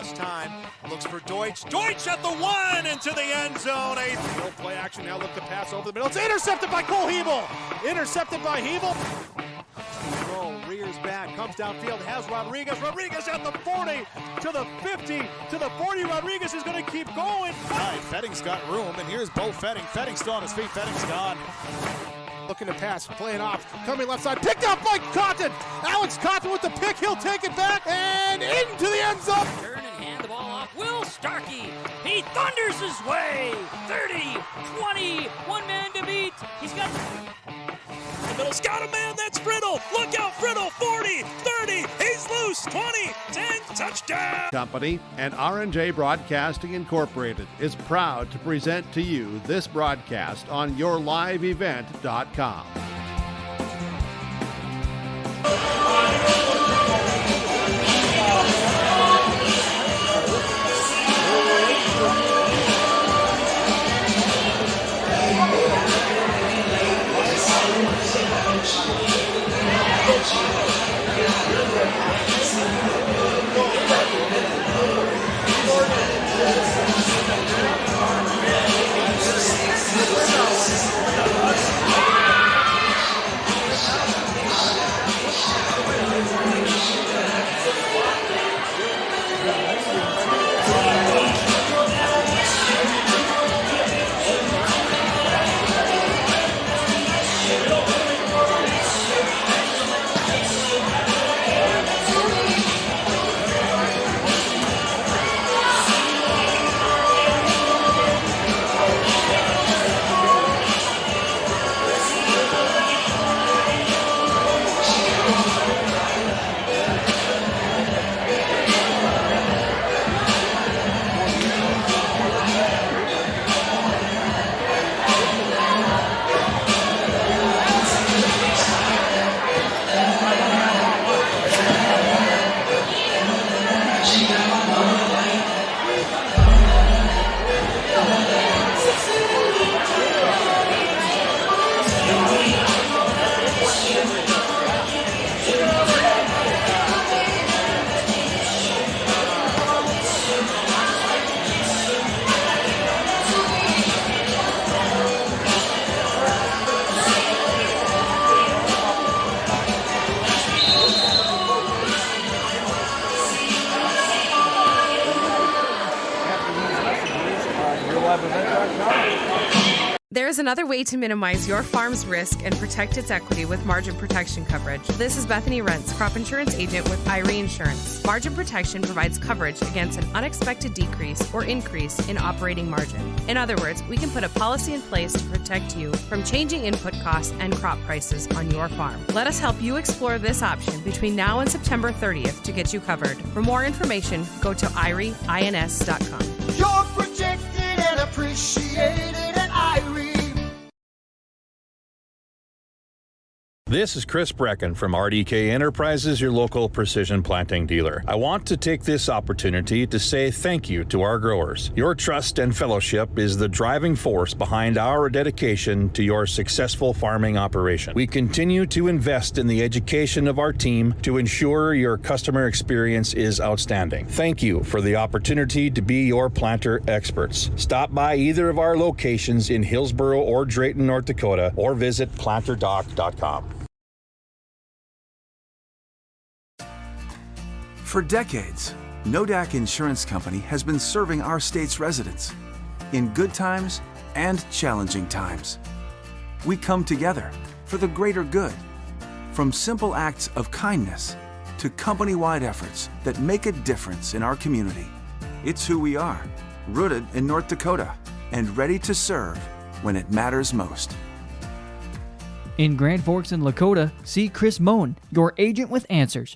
Lost time. Looks for Deutsch. Deutsch at the one into the end zone. No play action now. Look to pass over the middle. It's intercepted by Cole Hebel. Intercepted by Hebel. Rears back, comes downfield, has Rodriguez. Rodriguez at the 40, to the 50, to the 40. Rodriguez is going to keep going. Right, Fetting's got room, and here's Bo Fetting. Fetting's still on his feet. Fetting's gone. Looking to pass, playing off, coming left side, picked up by Cotton. Alex Cotton with the pick, he'll take it back and into the end zone. Turn and hand the ball off. Will Starkey, he thunders his way. 30, 20, one man to beat. He's got The middle's got a man, that's Friddle. Look out, Friddle, 40, 30, he's loose, 20, 10, touchdown. Company and R&J Broadcasting Incorporated is proud to present to you this broadcast on yourliveevent.com. There is another way to minimize your farm's risk and protect its equity with margin protection coverage. This is Bethany Rentz, crop insurance agent with IRE Insurance. Margin protection provides coverage against an unexpected decrease or increase in operating margin. In other words, we can put a policy in place to protect you from changing input costs and crop prices on your farm. Let us help you explore this option between now and September 30th to get you covered. For more information, go to IREINS.com. You're protected and appreciated at IRE. This is Chris Brecken from RDK Enterprises, your local precision planting dealer. I want to take this opportunity to say thank you to our growers. Your trust and fellowship is the driving force behind our dedication to your successful farming operation. We continue to invest in the education of our team to ensure your customer experience is outstanding. Thank you for the opportunity to be your planter experts. Stop by either of our locations in Hillsboro or Drayton, North Dakota, or visit planterdoc.com. For decades, Nodak Insurance Company has been serving our state's residents in good times and challenging times. We come together for the greater good, from simple acts of kindness to company-wide efforts that make a difference in our community. It's who we are, rooted in North Dakota and ready to serve when it matters most. In Grand Forks and Lakota, see Chris Moen, your agent with answers.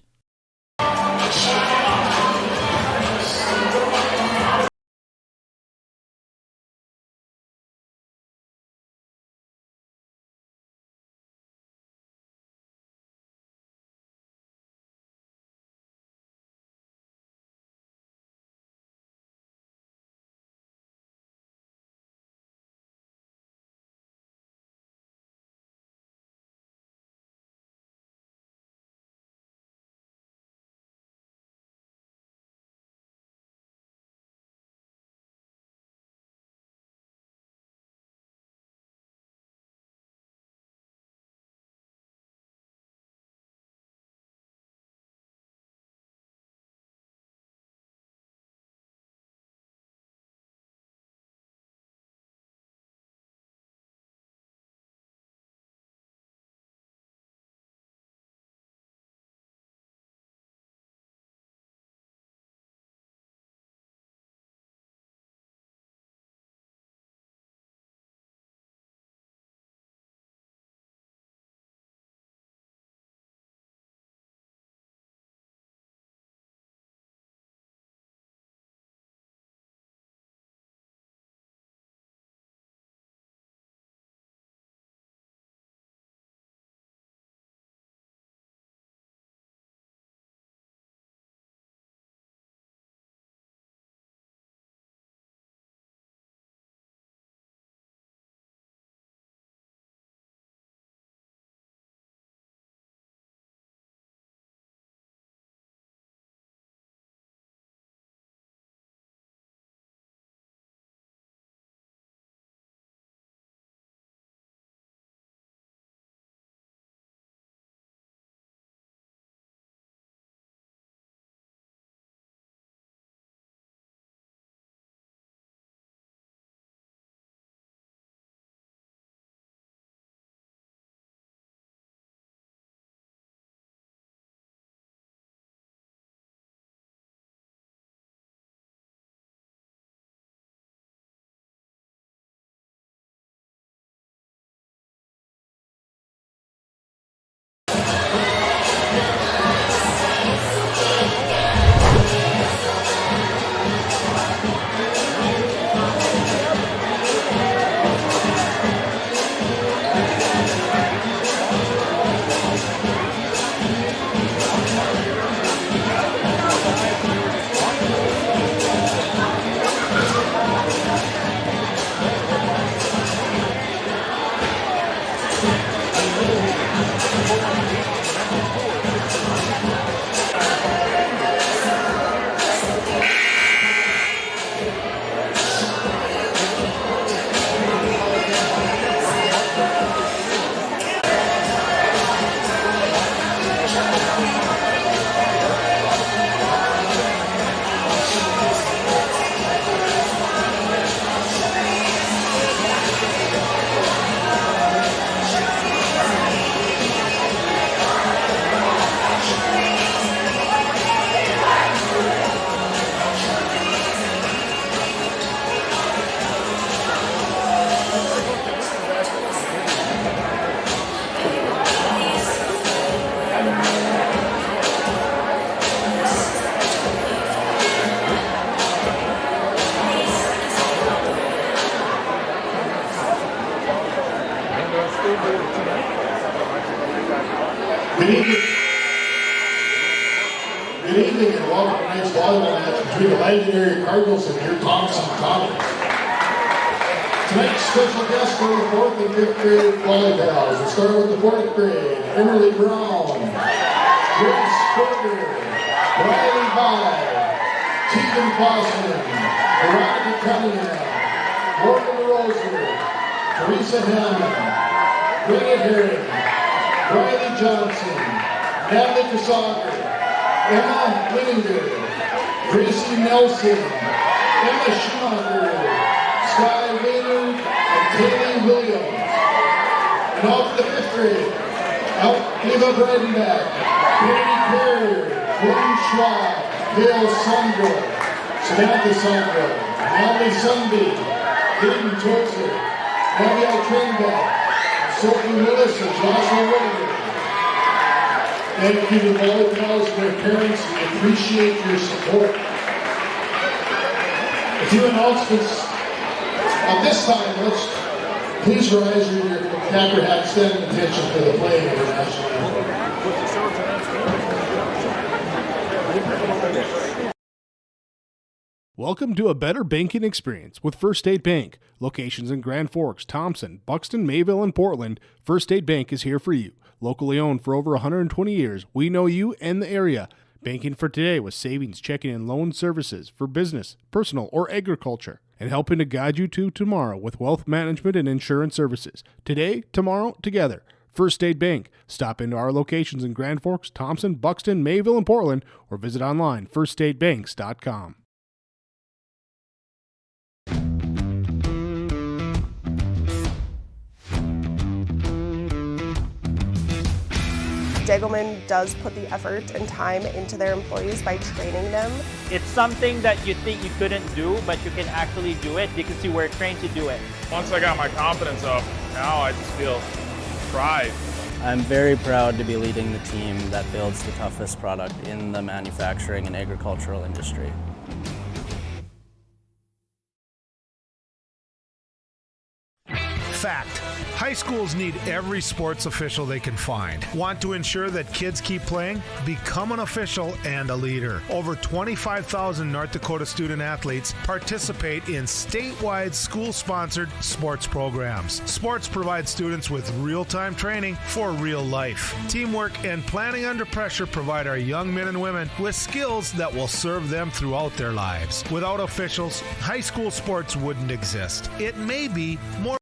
evening and welcome to tonight's volleyball match between the Langdon area Cardinals and your Thompson Tommies. Tonight's special guests for the 4th and 5th grade volleyball. We'll start with the 4th grade, Emily Brown, Grace Berger, Riley High, Tegan Bosman, Veronica Cunningham, Morgan Roser, Teresa Hammond, Bridget Herring, Riley Johnson, Natalie Casager, Emma Lininger, Gracie Nelson, Emma Schumacher, Sky Wader, and Kaylee Williams. And off to the 5th grade, Eva Breidenbach, Kennedy Carrier, Gordon Schwab, Gail Sundberg, Samantha Sundberg, Natalie Sunby, Hayden Tozer, Abigail Trinbeck, Sophie Willis, and Joshua Williams. Thank you to all the pals and their parents. We appreciate your support. A few announcements. At this time, let's please rise with your capper hat, stand attention for the playing of the national anthem. Welcome to a better banking experience with First State Bank. Locations in Grand Forks, Thompson, Buxton, Mayville, and Portland, First State Bank is here for you. Locally owned for over 120 years, we know you and the area. Banking for today with savings, checking, and loan services for business, personal, or agriculture. And helping to guide you to tomorrow with wealth management and insurance services. Today, tomorrow, together. First State Bank. Stop into our locations in Grand Forks, Thompson, Buxton, Mayville, and Portland, or visit online firststatebanks.com. Degelman does put the effort and time into their employees by training them. It's something that you think you couldn't do, but you can actually do it because you were trained to do it. Once I got my confidence up, now I just feel pride. I'm very proud to be leading the team that builds the toughest product in the manufacturing and agricultural industry. Fact. High schools need every sports official they can find. Want to ensure that kids keep playing? Become an official and a leader. Over 25,000 North Dakota student athletes participate in statewide school-sponsored sports programs. Sports provide students with real-time training for real life. Teamwork and planning under pressure provide our young men and women with skills that will serve them throughout their lives. Without officials, high school sports wouldn't exist. It may be more.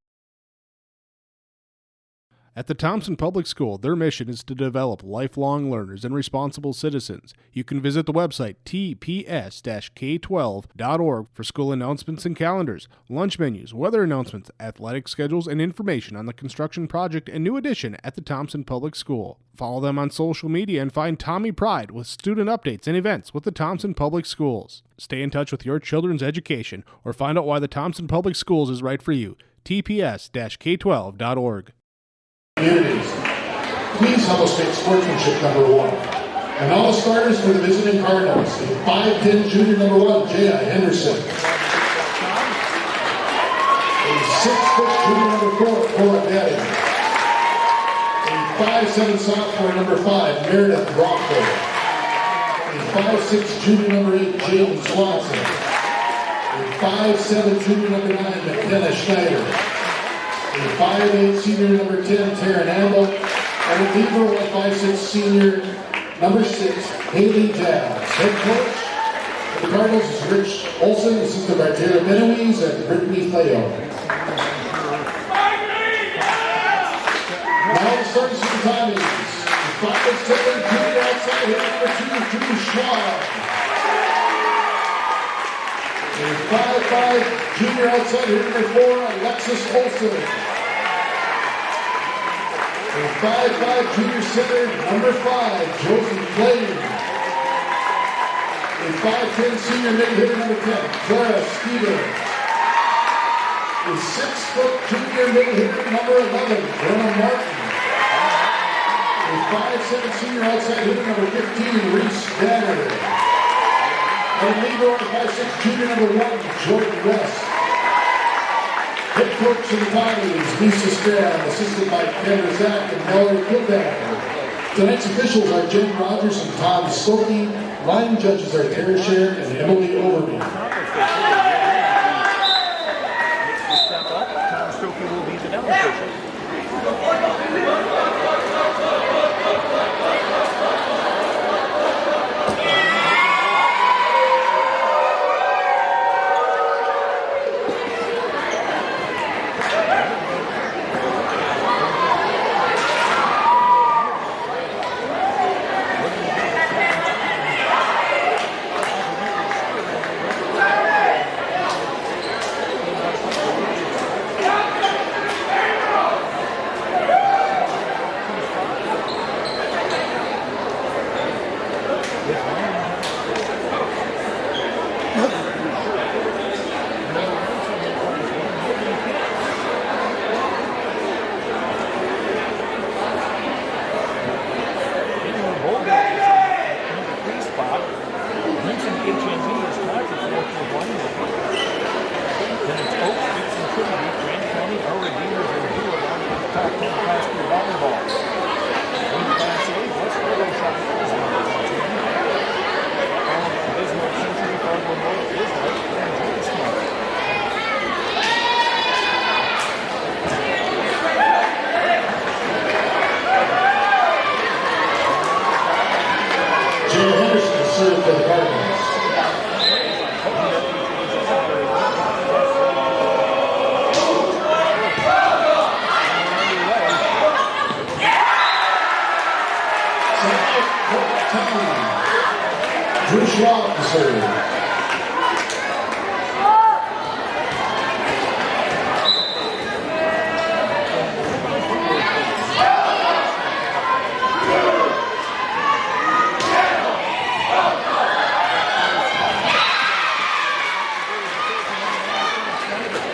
At the Thompson Public School, their mission is to develop lifelong learners and responsible citizens. You can visit the website tps-k12.org for school announcements and calendars, lunch menus, weather announcements, athletic schedules, and information on the construction project and new addition at the Thompson Public School. Follow them on social media and find Tommy Pride with student updates and events with the Thompson Public Schools. Stay in touch with your children's education or find out why the Thompson Public Schools is right for you. tps-k12.org. Communities. Please help us make sportsmanship number 1. And all the starters for the visiting Cardinals. In 5'10" junior number 1, Jaya Henderson. In 6' junior number 4, Cora Daddy. In 5'7" sophomore number 5, Meredith Rockford. In 5'6" junior number 8, Jaden Swanson. In 5'7" junior number 9, McKenna Schneider. In 5'8", senior number 10, Taryn Amble, and a libero at 5'6", senior number 6, Haley Jazz. Head coach for the Cardinals is Rich Olson, assisted by Taylor Benawies and Brittany Theo. Now the starters for the Tommies. The 5'7", junior outside hitter number 2, Drew Schwab. In 5'5", junior outside hitter number 4, Alexis Olson. In 5'5", junior center, number 5, Josie Blaine. In 5'10", senior mid-hitter, number 10, Clara Stevens. In 6' junior mid-hitter, number 11, Brenna Martin. In 5'7", senior outside hitter, number 15, Reese Danner. And libero at 5'6", junior number 1, Jordan West. Head coach of the Tommies, Lisa Strand, assisted by Kendra Zach and Mallory Kildacker. Tonight's officials are Jen Rogers and Tom Stokey. Line judges are Terry Sher and Emily Overby.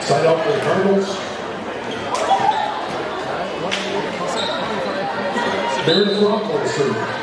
Side out for the Cardinals. Meredith Rockwell will serve.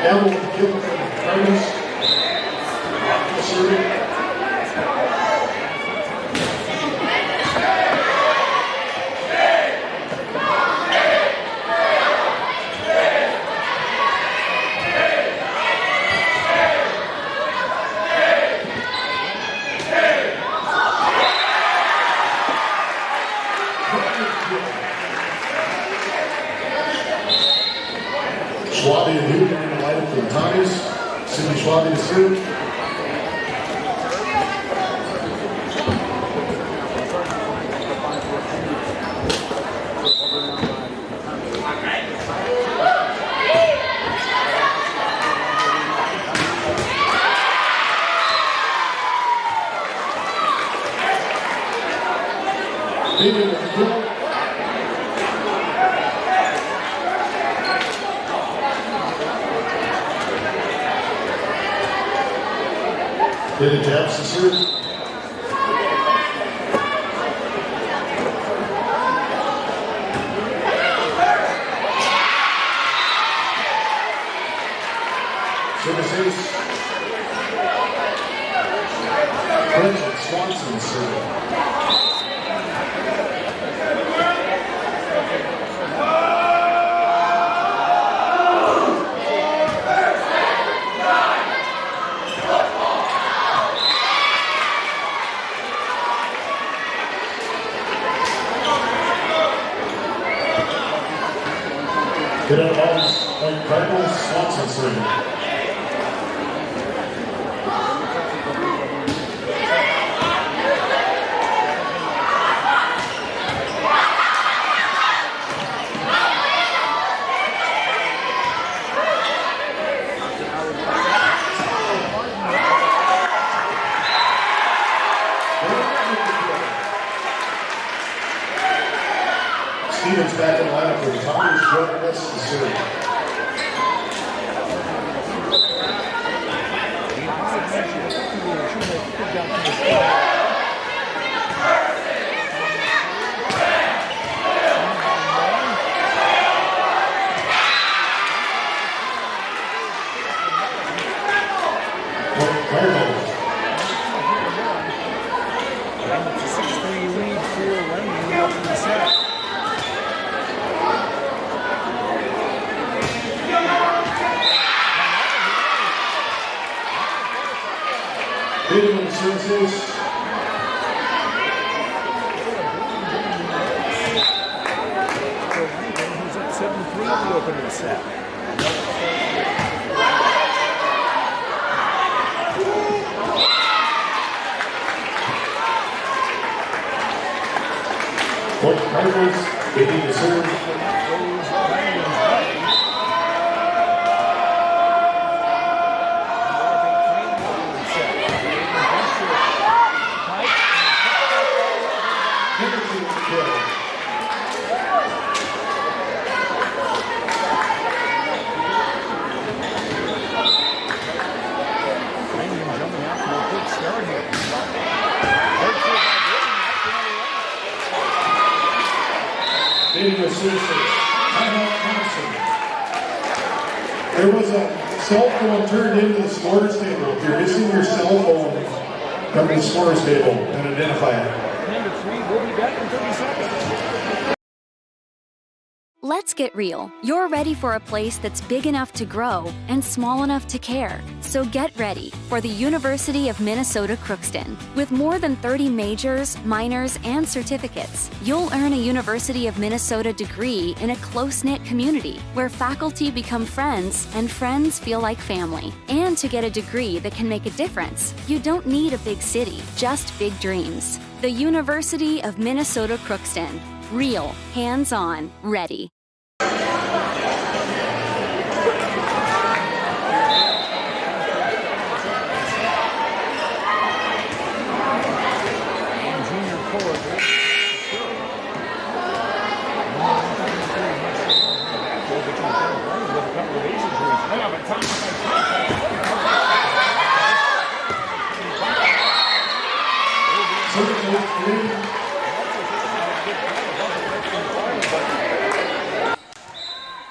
Now we'll kill from the Cardinals. Schwabe and Newton in the lineup for the Tigers. Cindy Schwabe to serve. David with the goal. David Jabs to serve. Service ace. Bridget Swanson to serve. Get out of balls, like Cardinals, Swanson serving. Stevens back in the lineup for the Tigers, joining us to serve. opening set. Point Cardinals, getting the serve. Thompson. There was a cell phone turned into the scorer's table. If you're missing your cell phone, come to the scorer's table and identify it. Number 3, we'll be back in 30 seconds. Let's get real. You're ready for a place that's big enough to grow and small enough to care. So get ready for the University of Minnesota Crookston. With more than 30 majors, minors, and certificates, you'll earn a University of Minnesota degree in a close-knit community where faculty become friends and friends feel like family. And to get a degree that can make a difference, you don't need a big city, just big dreams. The University of Minnesota Crookston. Real, hands-on, ready.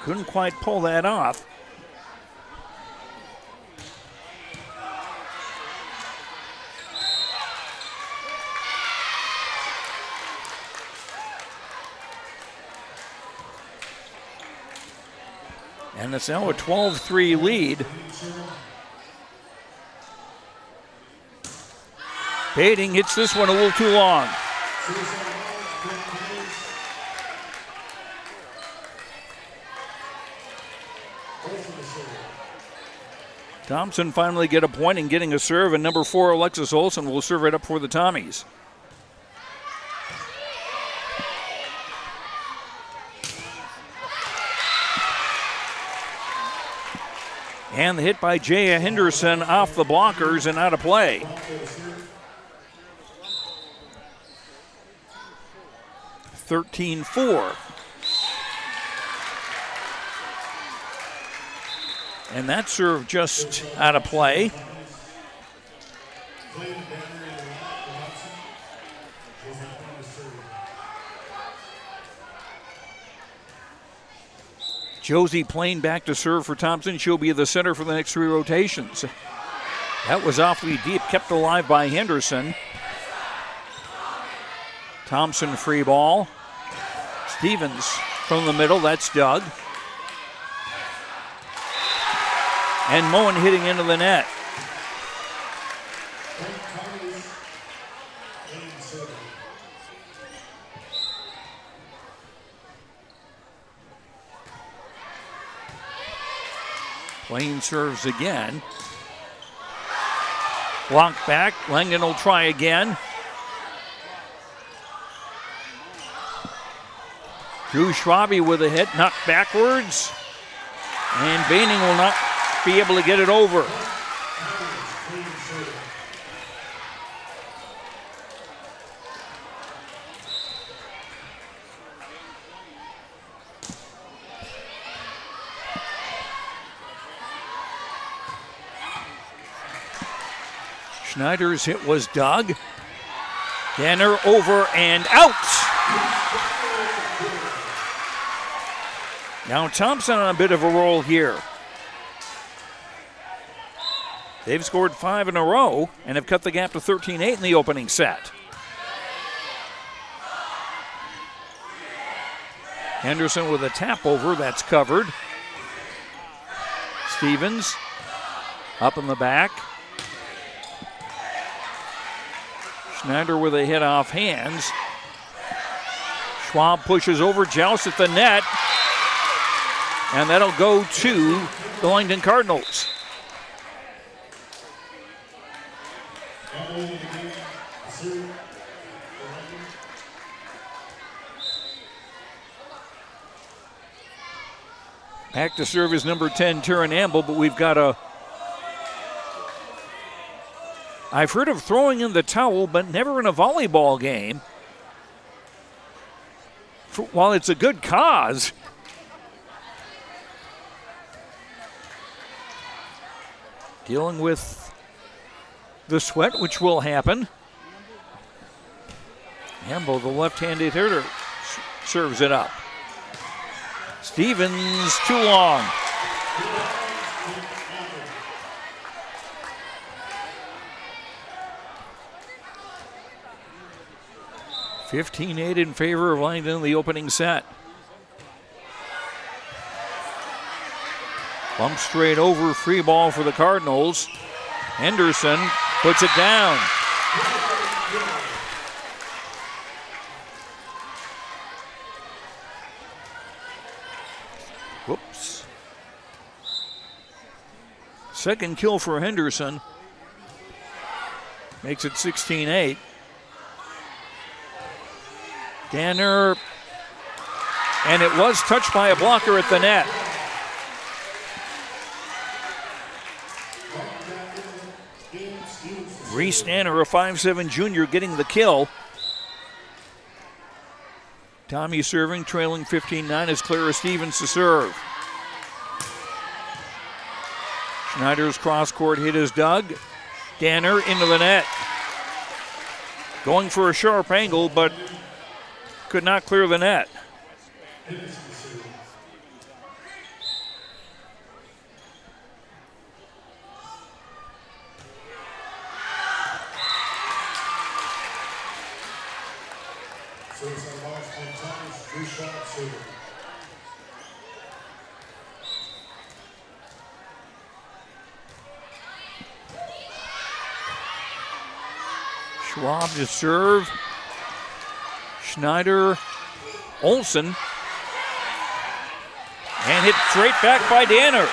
Couldn't quite pull that off. And it's now a 12-3 lead. Bating hits this one a little too long. Thompson finally get a point and getting a serve, and number 4, Alexis Olsen, will serve it up for the Tommies. And the hit by Jaya Henderson off the blockers and out of play. (13-4). And that serve just out of play. Josie Plain back to serve for Thompson. She'll be the center for the next 3 rotations. That was awfully deep, kept alive by Henderson. Thompson free ball. Stevens from the middle, that's Doug. And Moen hitting into the net. Plain serves again. Blocked back. Langdon will try again. Drew Schwabe with a hit, knocked backwards. And Baining will not be able to get it over. Schneider's hit was dug. Danner over and out. Now Thompson on a bit of a roll here. They've scored 5 in a row and have cut the gap to 13-8 in the opening set. Henderson with a tap over, that's covered. Stevens up in the back. Schneider with a hit off hands. Schwab pushes over, jousts at the net. And that'll go to the Langdon Cardinals. Back to serve is number 10, Taryn Amble, but we've got I've heard of throwing in the towel, but never in a volleyball game. While it's a good cause, dealing with the sweat, which will happen. Amble, the left-handed hitter, serves it up. Stevens, too long. (15-8) in favor of Langdon in the opening set. Bump straight over, free ball for the Cardinals. Henderson puts it down. Whoops. Second kill for Henderson. Makes it 16-8. Danner, and it was touched by a blocker at the net. Reese Danner, a 5'7" junior, getting the kill. Tommy serving, trailing 15-9 as Clara Stevens to serve. Schneider's cross-court hit is dug. Danner into the net. Going for a sharp angle, but could not clear the net. Schwab to serve. Schneider, Olsen, and hit straight back by Danner.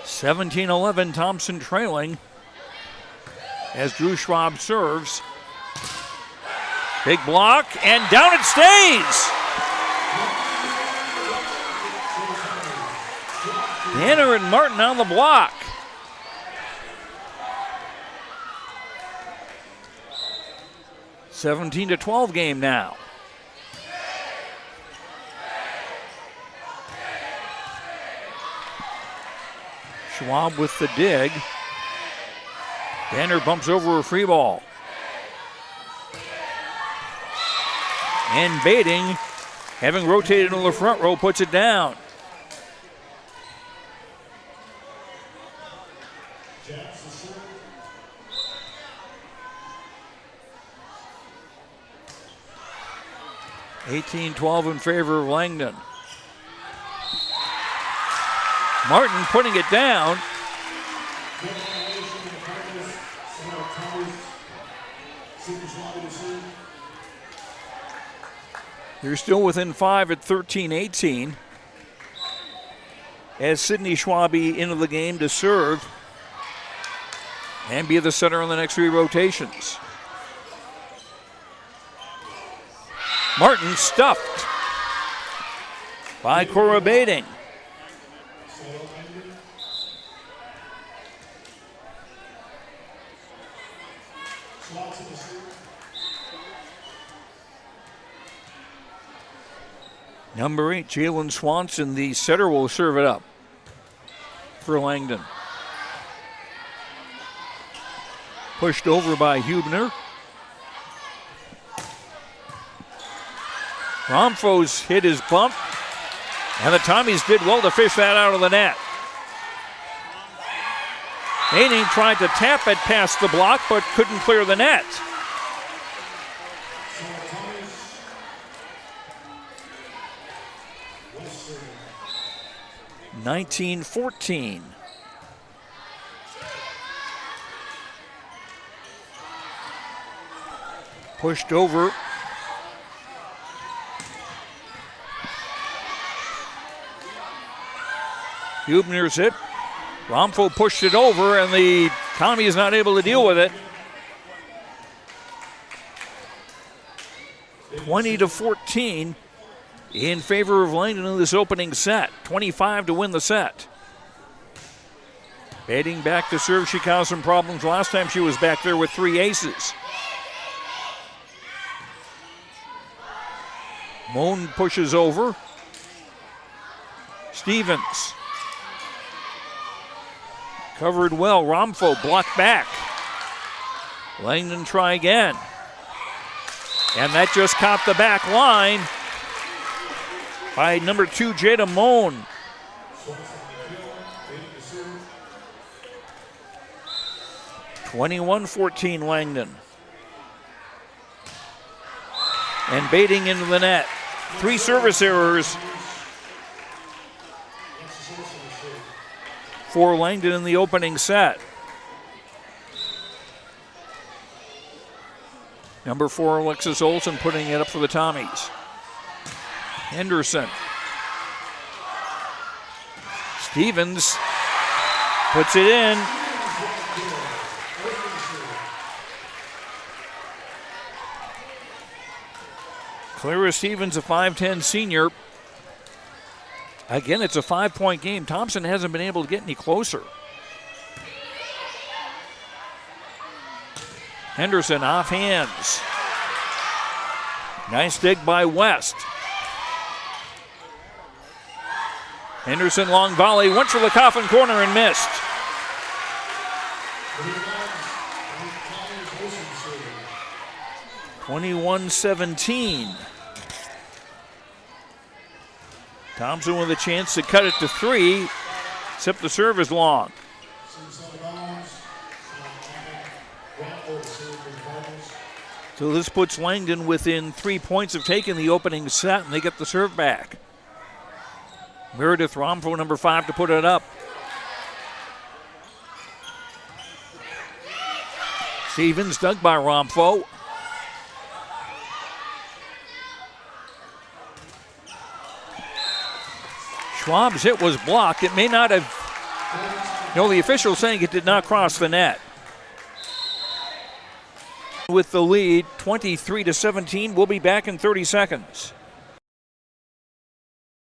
(17-11), Thompson trailing as Drew Schwab serves. Big block, and down it stays. Danner and Martin on the block. (17-12) game now. Schwab with the dig. Danner bumps over a free ball. And Baiting, having rotated into the front row, puts it down. (18-12) in favor of Langdon. Martin putting it down. They're still within 5 at 13-18. As Sydney Schwabe into the game to serve and be the center on the next 3 rotations. Martin stuffed by Cora Baiting. Number 8, Jalen Swanson, the setter, will serve it up for Langdon. Pushed over by Hubner. Romfo's hit his bump, and the Tommies did well to fish that out of the net. Baiting tried to tap it past the block, but couldn't clear the net. (19-14). Pushed over. Hubner's hit. Romfo pushed it over, and the Tommy is not able to deal with it. 20-14 in favor of Langdon in this opening set. 25 to win the set. Heading back to serve, she caused some problems last time she was back there with 3 aces. Moan pushes over. Stevens. Covered well. Romfo blocked back. Langdon try again. And that just caught the back line by number 2, Jada Moan. (21-14) Langdon. And baiting into the net. 3 service errors for Langdon in the opening set. Number 4, Alexis Olsen putting it up for the Tommies. Henderson. Stevens puts it in. Clara Stevens, a 5'10 senior. Again, it's a 5-point game. Thompson hasn't been able to get any closer. Henderson off hands. Nice dig by West. Henderson long volley, went for the coffin corner and missed. (21-17). Thompson with a chance to cut it to 3, except the serve is long. So this puts Langdon within 3 points of taking the opening set, and they get the serve back. Meredith Romfo, number 5, to put it up. Stevens dug by Romfo. Schwab's hit was blocked. It may not have, the official saying it did not cross the net. With the lead, 23-17, we'll be back in 30 seconds.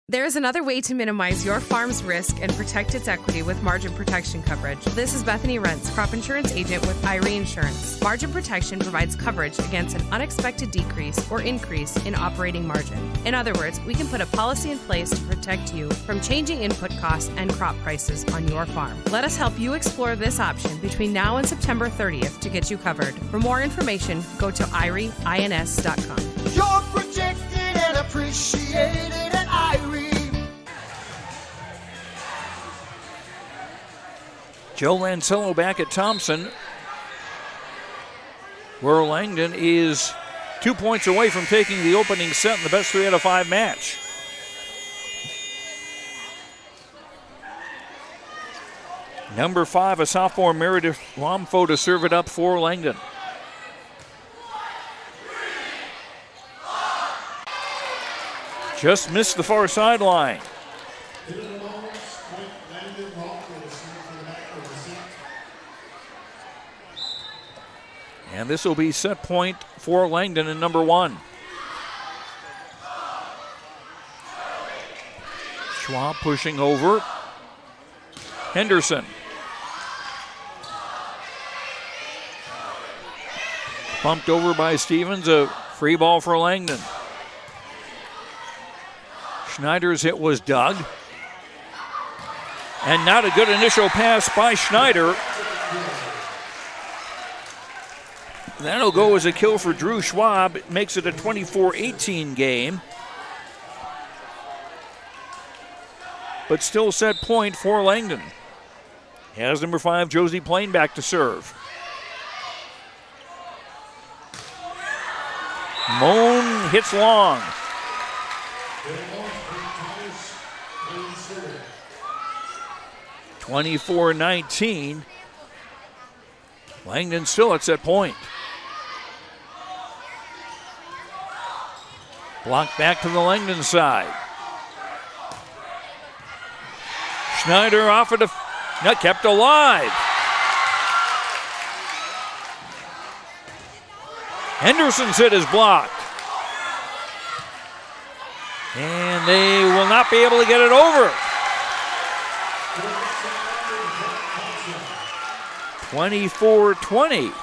There is another way to minimize your farm's risk and protect its equity with margin protection coverage. This is Bethany Rentz, crop insurance agent with IRE Insurance. Margin protection provides coverage against an unexpected decrease or increase in operating margin. In other words, we can put a policy in place to protect you from changing input costs and crop prices on your farm. Let us help you explore this option between now and September 30th to get you covered. For more information, go to IREINS.com. You're protected and appreciated at IRE. Joe Lancello back at Thompson, where Langdon is 2 points away from taking the opening set in the best 3 out of 5 match. Number 5, a sophomore, Meredith Romfo, to serve it up for Langdon. Just missed the far sideline. And this will be set point for Langdon in number 1. Schwab pushing over. Henderson. Pumped over by Stevens, a free ball for Langdon. Schneider's hit was dug. And not a good initial pass by Schneider. That'll go as a kill for Drew Schwab. It makes it a 24-18 game. But still set point for Langdon. Has number 5, Josie Plain, back to serve. Moan hits long. (24-19). Langdon still at set point. Blocked back to the Langdon side. Schneider off it, not kept alive. Henderson's hit is blocked. And they will not be able to get it over. 24-20.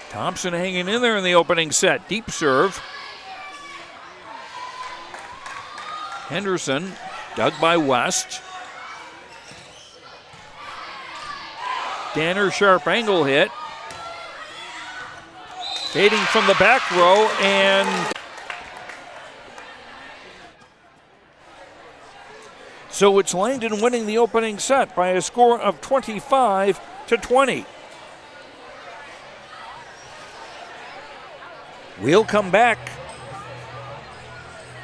Thompson hanging in there in the opening set. Deep serve. Henderson dug by West. Danner sharp angle hit. Dating from the back row, and so it's Langdon winning the opening set by a score of 25-20. We'll come back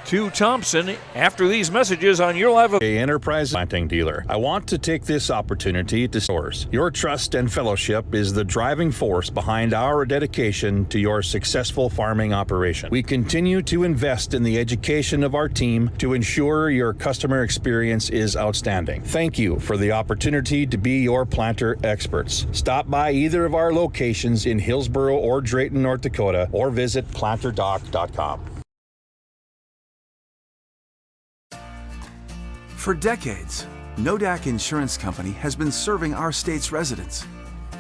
to Thompson after these messages on your live Enterprise planting dealer. I want to take this opportunity to source. Your trust and fellowship is the driving force behind our dedication to your successful farming operation. We continue to invest in the education of our team to ensure your customer experience is outstanding. Thank you for the opportunity to be your planter experts. Stop by either of our locations in Hillsboro or Drayton, North Dakota, or visit planterdoc.com. For decades, Nodak Insurance Company has been serving our state's residents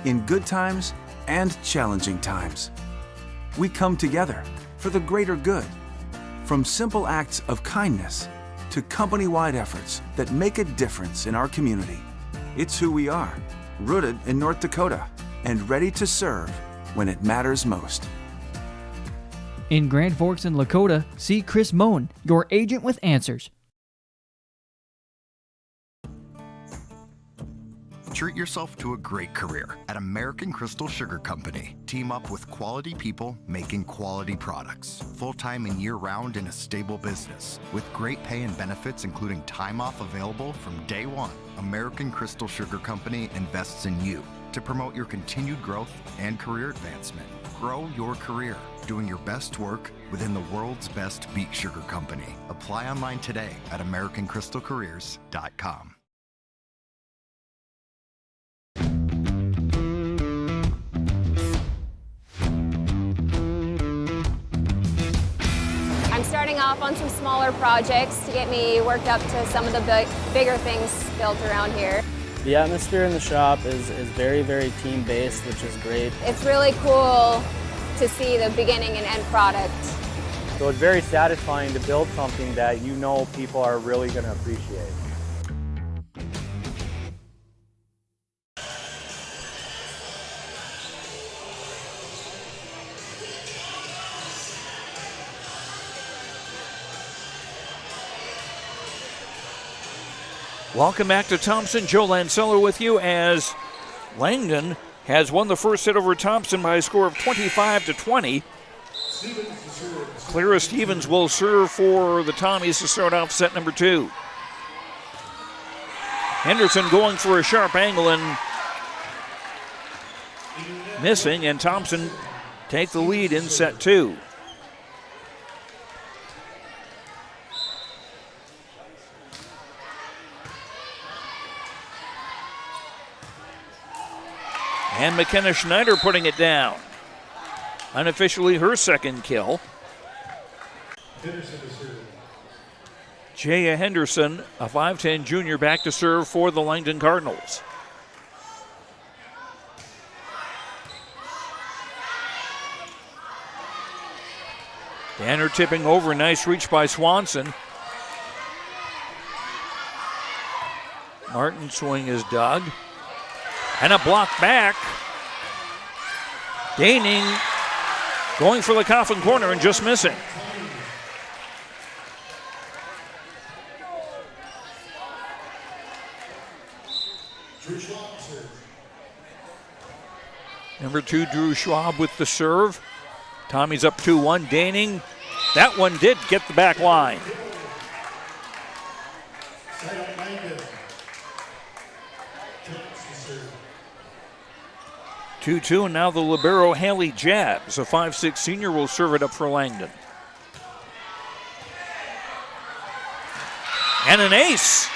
in good times and challenging times. We come together for the greater good, from simple acts of kindness to company-wide efforts that make a difference in our community. It's who we are, rooted in North Dakota and ready to serve when it matters most. In Grand Forks and Lakota, see Chris Moen, your agent with answers. Treat yourself to a great career at American Crystal Sugar Company. Team up with quality people making quality products. Full-time and year-round in a stable business. With great pay and benefits including time off available from day one. American Crystal Sugar Company invests in you to promote your continued growth and career advancement. Grow your career, doing your best work within the world's best beet sugar company. Apply online today at AmericanCrystalCareers.com. Starting off on some smaller projects to get me worked up to some of the bigger things built around here. The atmosphere in the shop is very, very team-based, which is great. It's really cool to see the beginning and end product. So it's very satisfying to build something that you know people are really going to appreciate. Welcome back to Thompson. Joe Lanceller with you as Langdon has won the first set over Thompson by a score of 25-20. Clara Stevens will serve for the Tommies to start off set number 2. Henderson going for a sharp angle and missing, and Thompson take the lead in set 2. And McKenna Schneider putting it down. Unofficially her second kill. Jaya Henderson, a 5'10 junior, back to serve for the Langdon Cardinals. Danner tipping over, nice reach by Swanson. Martin's swing is dug. And a block back. Gaining, going for the coffin corner and just missing. Number 2, Drew Schwab with the serve. Tommy's up 2-1. Daining, that one did get the back line. 2-2, and now the libero Haley Jabs, a 5'6" senior, will serve it up for Langdon. And an ace.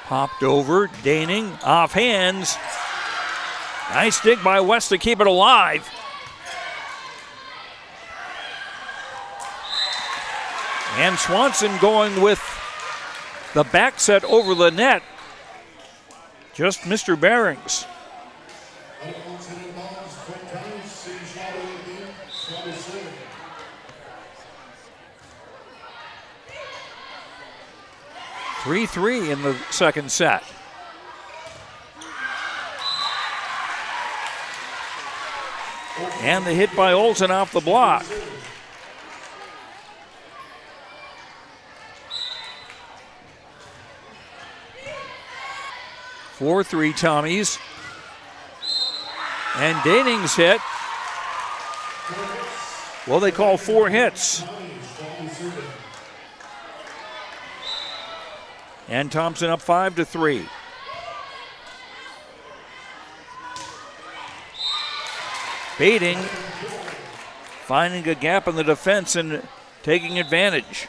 Popped over, Daning, off hands. Nice dig by West to keep it alive. And Swanson going with the back set over the net. Just Mr. Bearings. (3-3) in the second set. And the hit by Olsen off the block. (4-3) Tommies. And Daning's hit. Well, they call 4 hits. And Thompson up 5-3. Baiting, finding a gap in the defense and taking advantage.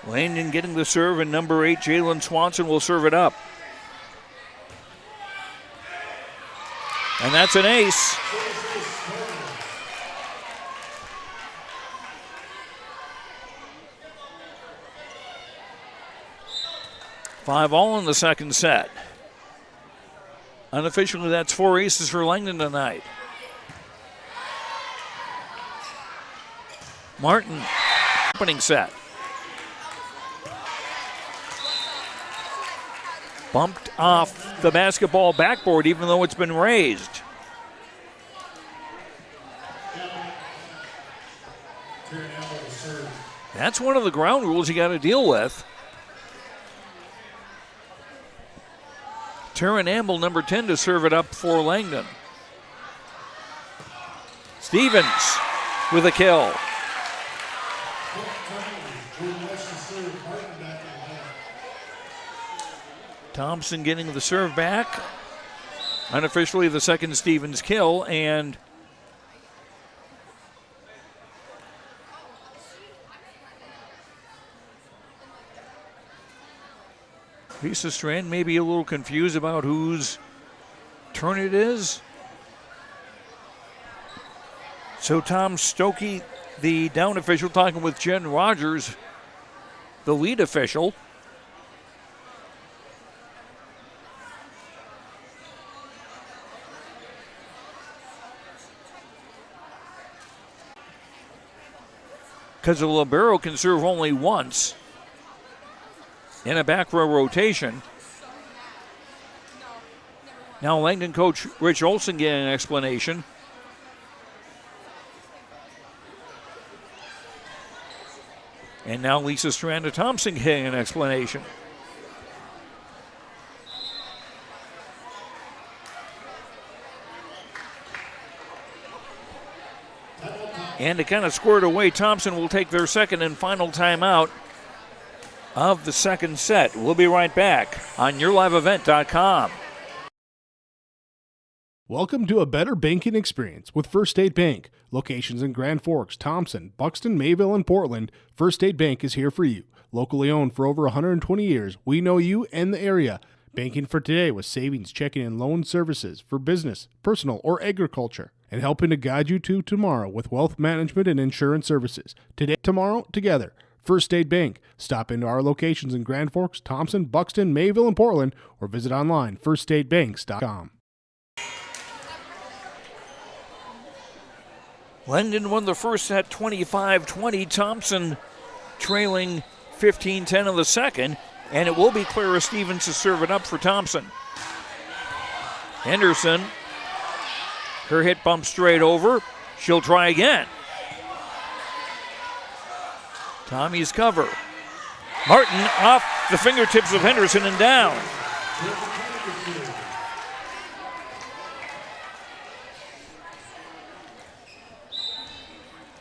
Langdon getting the serve, and number 8, Jalen Swanson, will serve it up. And that's an ace. Five all in the second set. Unofficially, that's 4 aces for Langdon tonight. Martin, opening set. Bumped off the basketball backboard even though it's been raised. That's one of the ground rules you got to deal with. Taryn Amble, number 10, to serve it up for Langdon. Stevens with a kill. Thompson getting the serve back. Unofficially the second Stevens kill, and Lisa Strand may be a little confused about whose turn it is. So Tom Stokey, the down official, talking with Jen Rogers, the lead official. Because the libero can serve only once in a back row rotation. Now Langdon coach Rich Olson getting an explanation. And now Lisa Strand of Thompson getting an explanation. And to kind of square it away, Thompson will take their second and final timeout of the second set. We'll be right back on YourLiveEvent.com. Welcome to a better banking experience with First State Bank. Locations in Grand Forks, Thompson, Buxton, Mayville, and Portland, First State Bank is here for you. Locally owned for over 120 years, we know you and the area. Banking for today with savings, checking, and loan services for business, personal, or agriculture. And helping to guide you to tomorrow with wealth management and insurance services. Today, tomorrow, together. First State Bank. Stop into our locations in Grand Forks, Thompson, Buxton, Mayville, and Portland, or visit online firststatebanks.com. Langdon won the first set 25-20. Thompson trailing 15-10 in the second, and it will be Clara Stevens to serve it up for Thompson. Henderson, her hit bumps straight over. She'll try again. Tommy's cover. Martin off the fingertips of Henderson and down.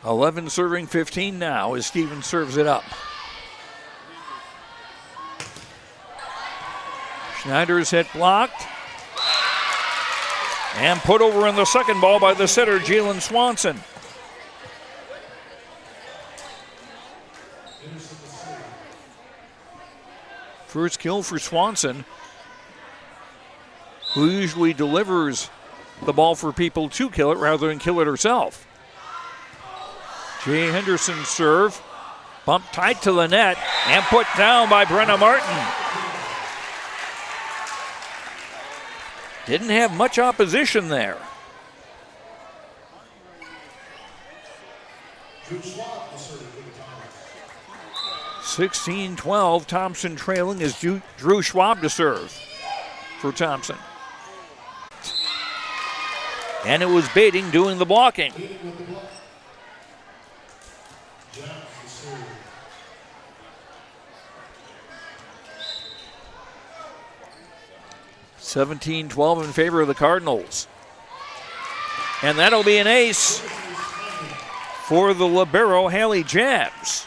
.11 serving 15 now as Stevens serves it up. Schneider's hit blocked. And put over in the second ball by the setter, Jalen Swanson. First kill for Swanson, who usually delivers the ball for people to kill it rather than kill it herself. Jay Henderson's serve, bumped tight to the net and put down by Brenna Martin. Didn't have much opposition there. 16-12, Thompson trailing as Drew Schwab to serve for Thompson. And it was Bating doing the blocking. (17-12) in favor of the Cardinals. And that'll be an ace for the libero, Haley Jabs.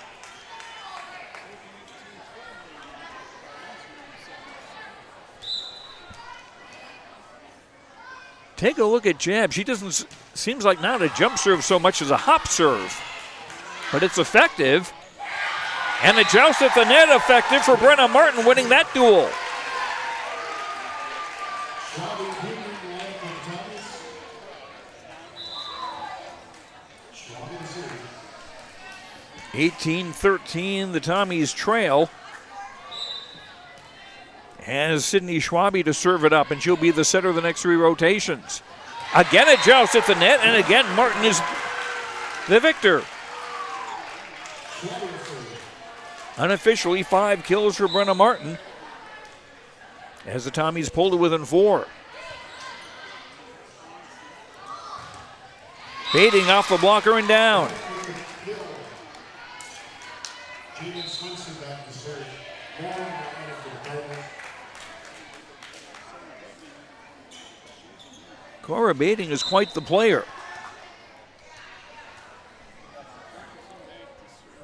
Take a look at Jab. She doesn't, seems like not a jump serve so much as a hop serve, but it's effective. And the joust at the net effective for Brenna Martin, winning that duel. (18-13), the Tommies trail. Has Sydney Schwabe to serve it up, and she'll be the setter of the next three rotations. Again a joust at the net, and again Martin is the victor. Unofficially 5 kills for Brenna Martin as the Tommies pulled it within 4. Bating off the blocker and down. Cora Bating is quite the player.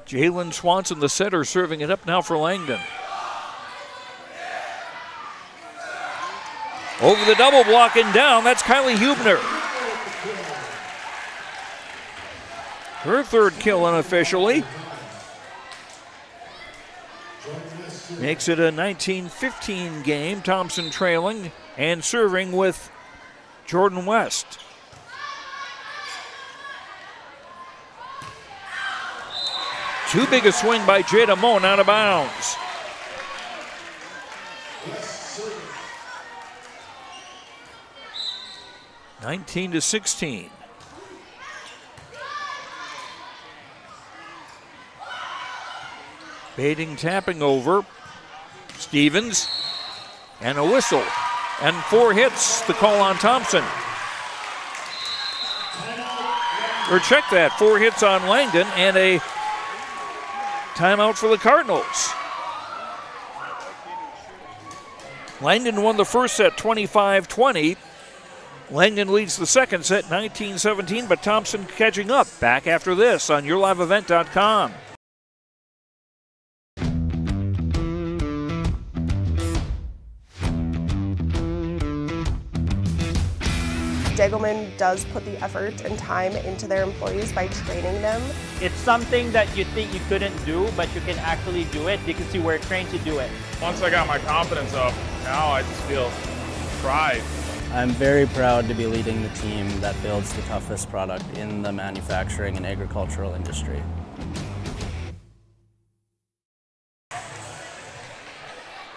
Jalen Swanson, the setter, serving it up now for Langdon. Over the double block and down, that's Kylie Hubner. Her third kill unofficially. Makes it a 19-15 game. Thompson trailing and serving with Jordan West. Too big a swing by Jada Moan, out of bounds. (19-16). Bating tapping over. Stevens and a whistle. And 4 hits, the call on Thompson. Or check that, 4 hits on Langdon and a timeout for the Cardinals. Langdon won the first set 25-20. Langdon leads the second set 19-17, but Thompson catching up. Back after this on YourLiveEvent.com. Degelman does put the effort and time into their employees by training them. It's something that you think you couldn't do, but you can actually do it because you were trained to do it. Once I got my confidence up, now I just feel pride. I'm very proud to be leading the team that builds the toughest product in the manufacturing and agricultural industry.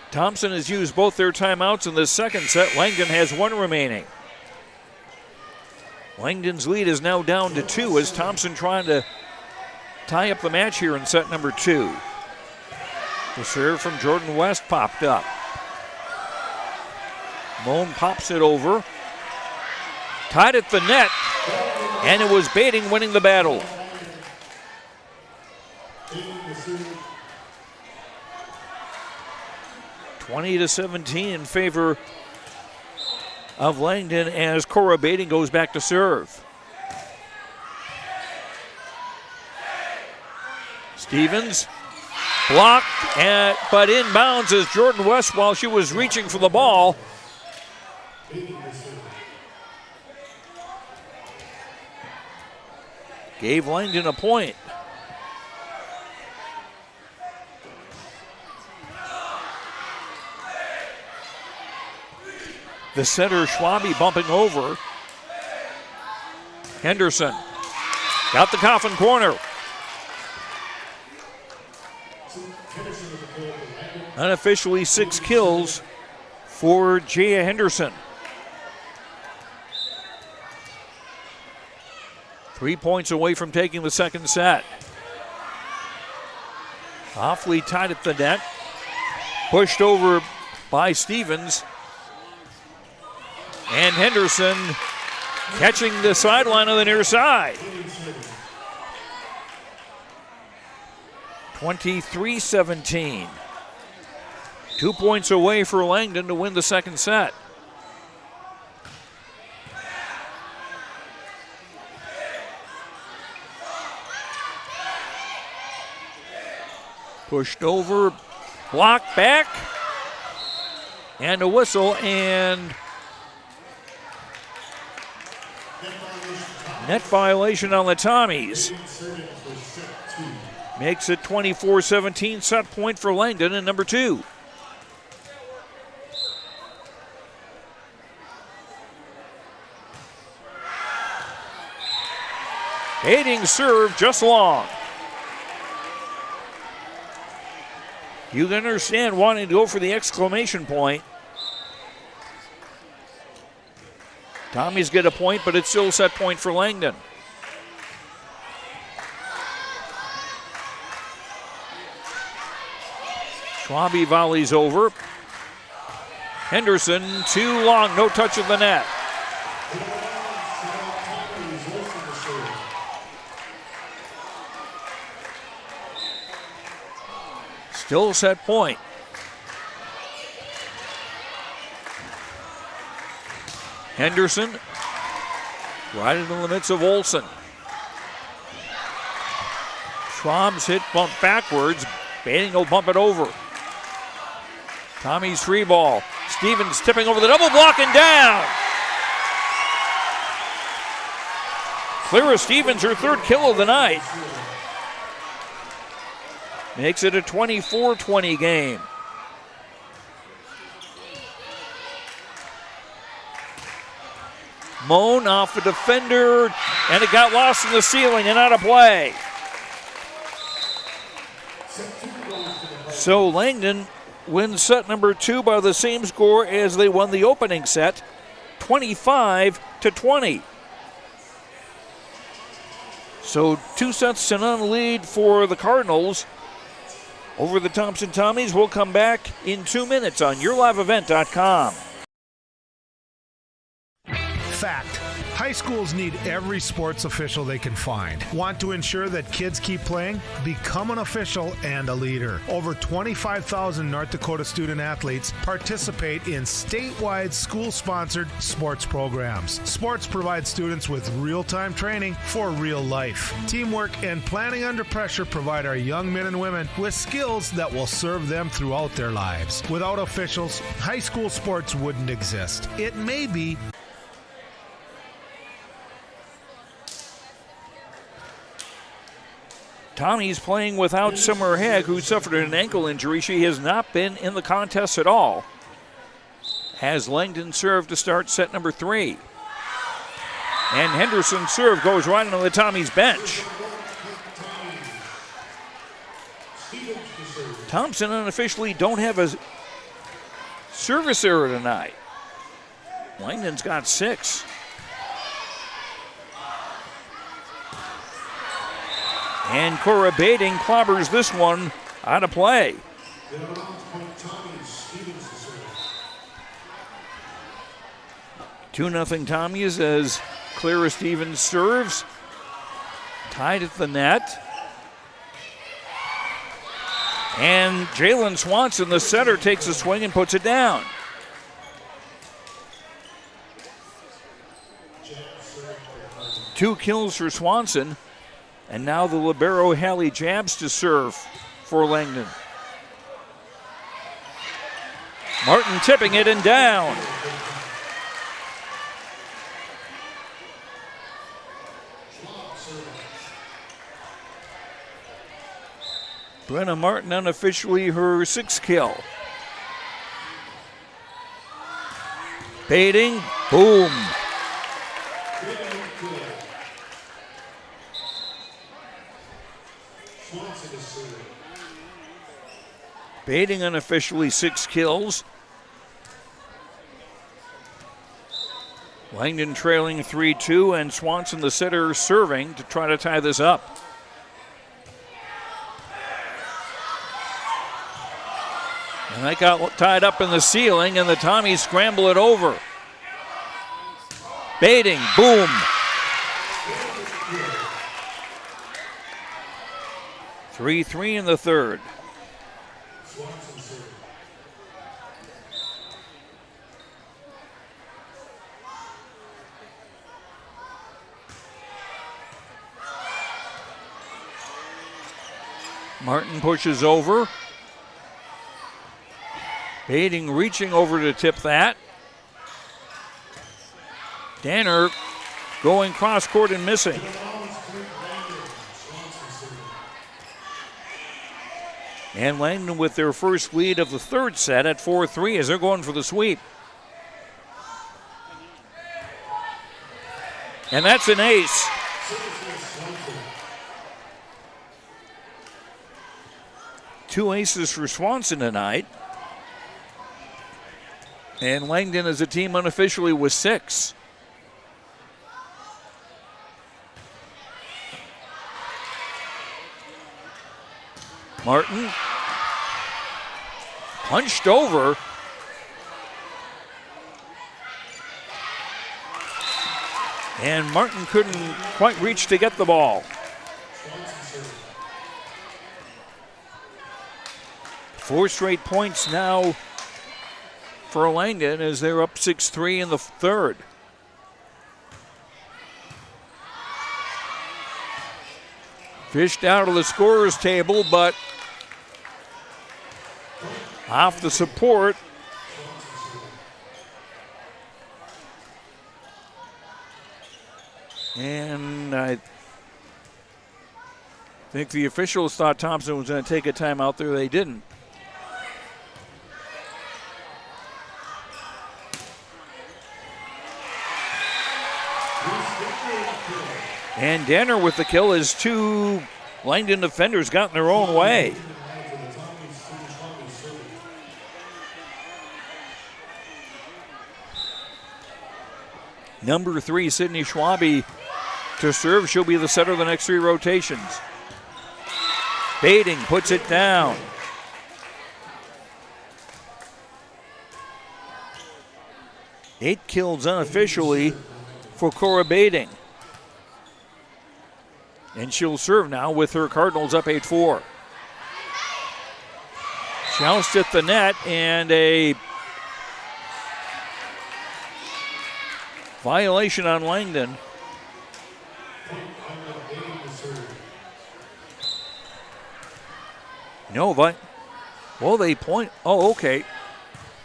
Thompson has used both their timeouts in this second set. Langdon has 1 remaining. Langdon's lead is now down to 2 as Thompson trying to tie up the match here in set number 2. The serve from Jordan West popped up. Moan pops it over. Tied at the net, and it was Bating winning the battle. 20-17 in favor of Langdon as Cora Bading goes back to serve. Stevens blocked, but inbounds as Jordan West, while she was reaching for the ball, gave Langdon a point. The center, Schwabe, bumping over. Henderson got the coffin corner. Unofficially 6 kills for Jaya Henderson. 3 points away from taking the second set. Awfully tight at the net. Pushed over by Stevens. And Henderson catching the sideline on the near side. 23-17. 2 points away for Langdon to win the second set. Pushed over, blocked back, and a whistle, and net violation on the Tommies. Makes it 24-17, set point for Langdon in number 2. Bading serve just long. You can understand wanting to go for the exclamation point. Tommies get a point, but it's still a set point for Langdon. Schwabe volleys over. Henderson, too long, no touch of the net. Still set point. Henderson, right in the limits of Olsen. Schwab's hit bump backwards. Bading will bump it over. Tommy's free ball. Stevens tipping over the double block and down. Clara Stevens, her third kill of the night. Makes it a 24-20 game. Moan off a defender, and it got lost in the ceiling and out of play. So Langdon wins set number 2 by the same score as they won the opening set, 25-20. So 2 sets to none lead for the Cardinals over the Thompson Tommies. We'll come back in 2 minutes on YourLiveEvent.com. Fact. High schools need every sports official they can find. Want to ensure that kids keep playing? Become an official and a leader. Over 25,000 North Dakota student athletes participate in statewide school-sponsored sports programs. Sports provide students with real-time training for real life. Teamwork and planning under pressure provide our young men and women with skills that will serve them throughout their lives. Without officials, high school sports wouldn't exist. It may be Tommy's playing without Summer Hegg, who suffered an ankle injury. She has not been in the contest at all. Has Langdon served to start set number 3. And Henderson's serve goes right on the Tommy's bench. Thompson unofficially don't have a service error tonight. Langdon's got 6. And Cora Bading clobbers this one out of play. 2-0 Tommies as Clara Stevens serves. Tied at the net. And Jalen Swanson, the setter, takes a swing and puts it down. Two kills for Swanson. And now the libero Hallie Jabs to serve for Langdon. Martin tipping it and down. Brenna Martin unofficially her sixth kill. Baiting, boom. Baiting unofficially 6 kills. Langdon trailing 3-2, and Swanson, the setter, serving to try to tie this up. And that got tied up in the ceiling, and the Tommies scramble it over. Baiting, boom. Three in the third. Martin pushes over. Baiting reaching over to tip that. Danner going cross court and missing. And Langdon with their first lead of the third set at 4-3 as they're going for the sweep. And that's an ace. Two aces for Swanson tonight. And Langdon as a team unofficially was 6. Martin punched over. And Martin couldn't quite reach to get the ball. 4 straight points now for Langdon as they're up 6-3 in the third. Fished out of the scorer's table, but off the support. And I think the officials thought Thompson was going to take a timeout there. They didn't. And Danner with the kill as 2 Langdon defenders got in their own way. Number 3, Sydney Schwabe to serve. She'll be the setter of the next 3 rotations. Baiting puts it down. Eight kills unofficially for Cora Baiting. And she'll serve now with her Cardinals up 8-4. Joust at the net and a violation on Langdon. No, but, well, they point. Oh, okay.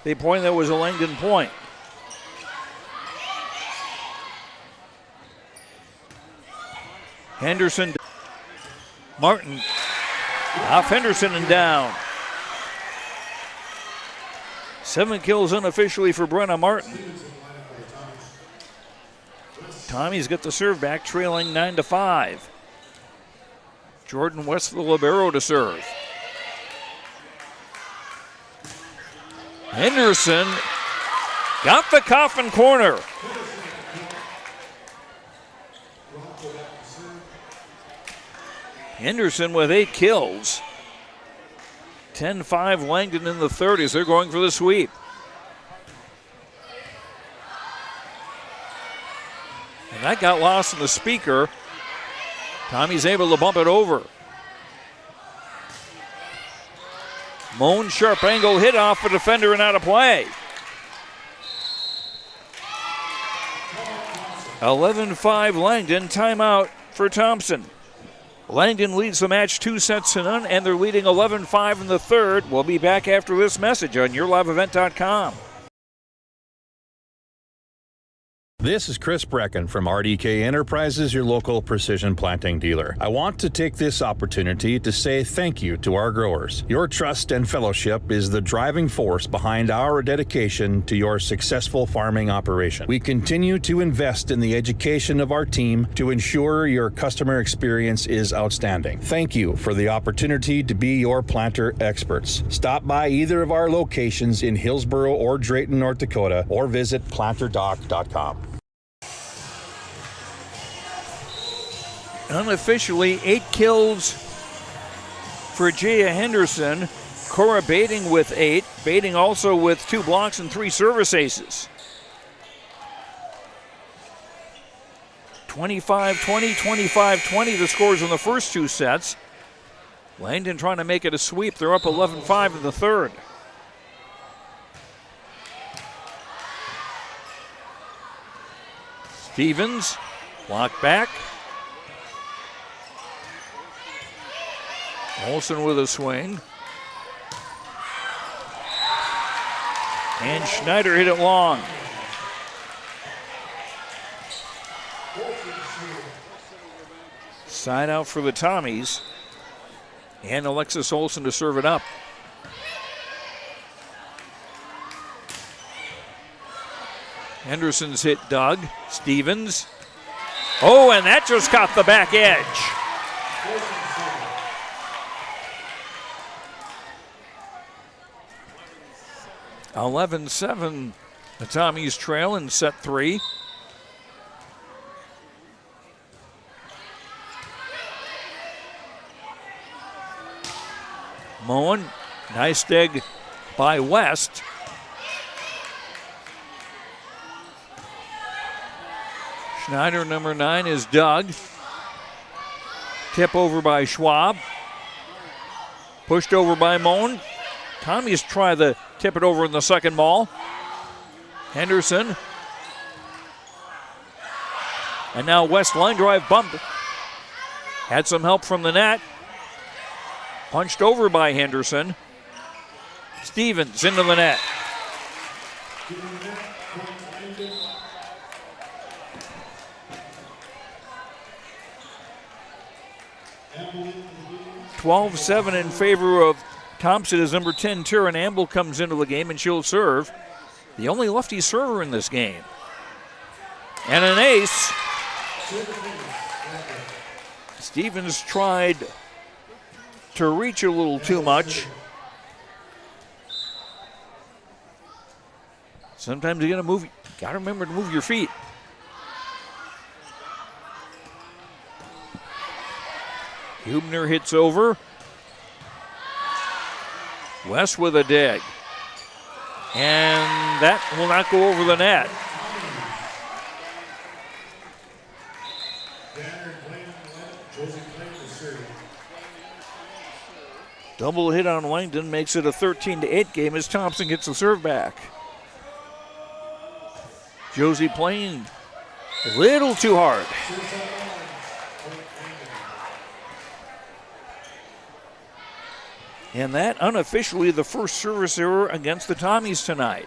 They point that was a Langdon point. Henderson, Martin, off Henderson and down. 7 kills unofficially for Brenna Martin. Tommy's got the serve back, trailing 9-5. Jordan West, the libero, to serve. Henderson got the coffin corner. Henderson with 8 kills. 10-5 Langdon in the 30s. They're going for the sweep. And that got lost in the speaker. Tommy's able to bump it over. Moan, sharp angle hit off a defender and out of play. 11-5 Langdon, timeout for Thompson. Langdon leads the match 2-0, and they're leading 11-5 in the third. We'll be back after this message on YourLiveEvent.com. This is Chris Brecken from RDK Enterprises, your local precision planting dealer. I want to take this opportunity to say thank you to our growers. Your trust and fellowship is the driving force behind our dedication to your successful farming operation. We continue to invest in the education of our team to ensure your customer experience is outstanding. Thank you for the opportunity to be your planter experts. Stop by either of our locations in Hillsboro or Drayton, North Dakota, or visit planterdoc.com. Unofficially, 8 kills for Jaya Henderson. Cora Bading with 8. Bading also with 2 blocks and 3 service aces. 25-20, 25-20 the scores in the first 2 sets. Langdon trying to make it a sweep. They're up 11-5 in the third. Stevens, block back. Olsen with a swing. And Schneider hit it long. Side out for the Tommies. And Alexis Olsen to serve it up. Henderson's hit Doug. Stevens. Oh, and that just caught the back edge. (11-7) the Tommies trail in set 3. Moen, nice dig by West. Schneider, number 9, is Doug. Tip over by Schwab. Pushed over by Moen. Tommies try the tip it over in the second ball. Henderson. And now West line drive bump. Had some help from the net. Punched over by Henderson. Stevens into the net. (12-7) in favor of Thompson as number 10, Taryn Amble, comes into the game and she'll serve. The only lefty server in this game. And an ace. Stevens tried to reach a little too much. Sometimes you gotta remember to move your feet. Hubner hits over. West with a dig. And that will not go over the net. Double hit on Langdon makes it a 13-8 game as Thompson gets the serve back. Josie playing a little too hard. And that unofficially the first service error against the Tommies tonight.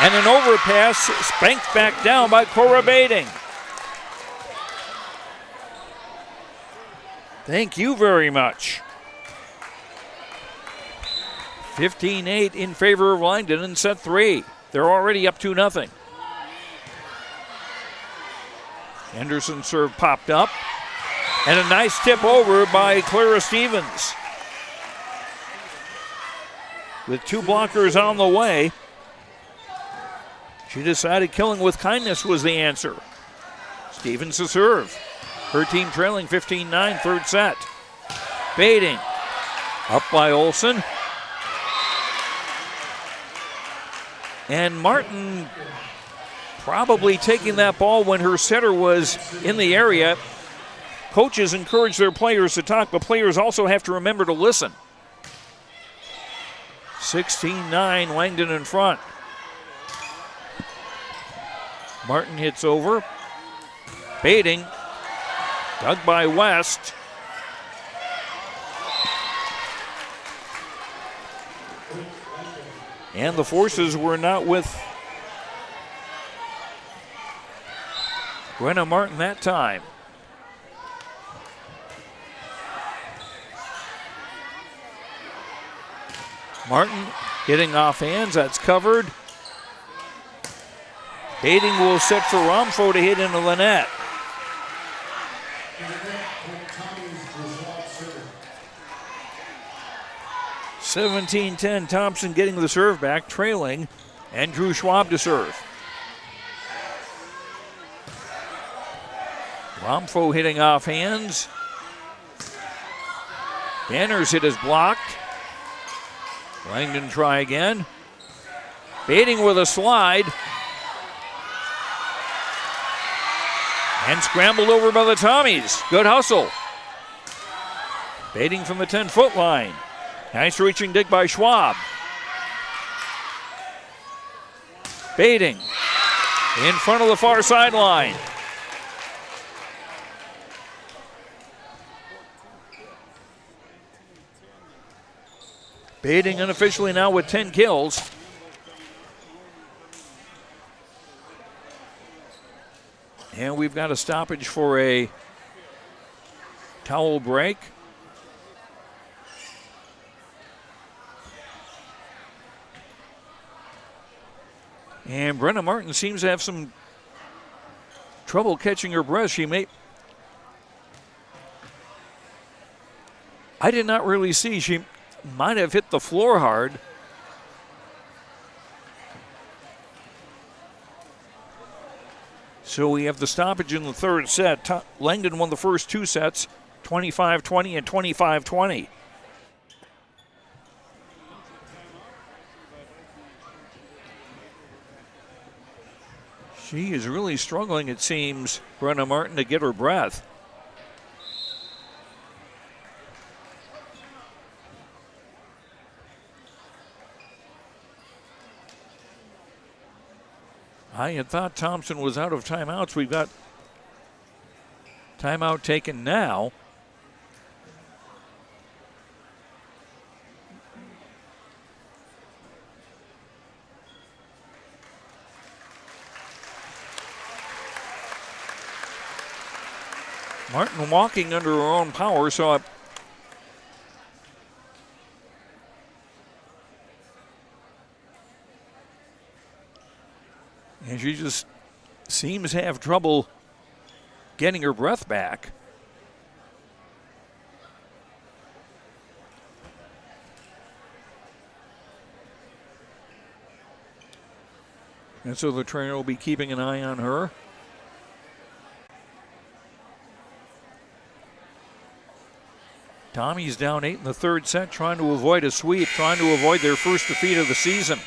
And an overpass spanked back down by Cora Bading. Thank you very much. 15-8 in favor of Langdon in set 3. They're already up 2-0. Henderson serve popped up. And a nice tip over by Clara Stevens. With 2 blockers on the way, she decided killing with kindness was the answer. Stevens to serve. Her team trailing 15-9, third set. Bading. Up by Olsen. And Martin probably taking that ball when her setter was in the area. Coaches encourage their players to talk, but players also have to remember to listen. 16-9, Langdon in front. Martin hits over. Baiting. Dug by West. And the forces were not with Brenna Martin that time. Martin hitting off hands, that's covered. Baiting will set for Romfo to hit into the net. (17-10), Thompson getting the serve back, trailing, and Drew Schwab to serve. Romfo hitting off hands. Banner's hit is blocked. Langdon try again. Baiting with a slide. And scrambled over by the Tommies. Good hustle. Baiting from the 10-foot line. Nice reaching dig by Schwab. Baiting in front of the far sideline. Baiting unofficially now with 10 kills. And we've got a stoppage for a towel break. And Brenna Martin seems to have some trouble catching her breath. I did not really see. She might have hit the floor hard. So we have the stoppage in the third set. Langdon won the first two sets, 25-20 and 25-20. She is really struggling, it seems, Brenna Martin, to get her breath. I had thought Thompson was out of timeouts. We've got timeout taken now. Martin walking under her own power, so and she just seems to have trouble getting her breath back. And so the trainer will be keeping an eye on her. Tommy's down 8 in the third set, trying to avoid a sweep, trying to avoid their first defeat of the season.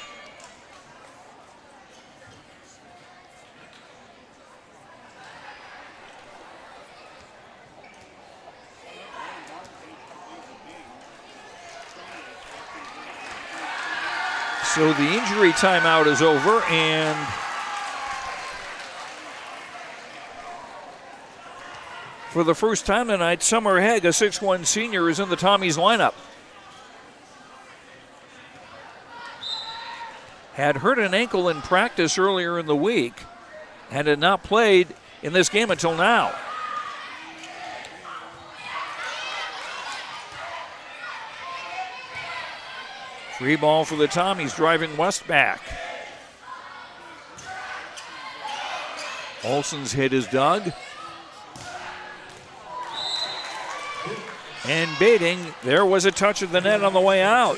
So the injury timeout is over, and for the first time tonight, Summer Haig, a 6'1 senior, is in the Tommies lineup. Had hurt an ankle in practice earlier in the week and had not played in this game until now. Free ball for the Tommies, driving West back. Olsen's hit is dug. And baiting, there was a touch of the net on the way out.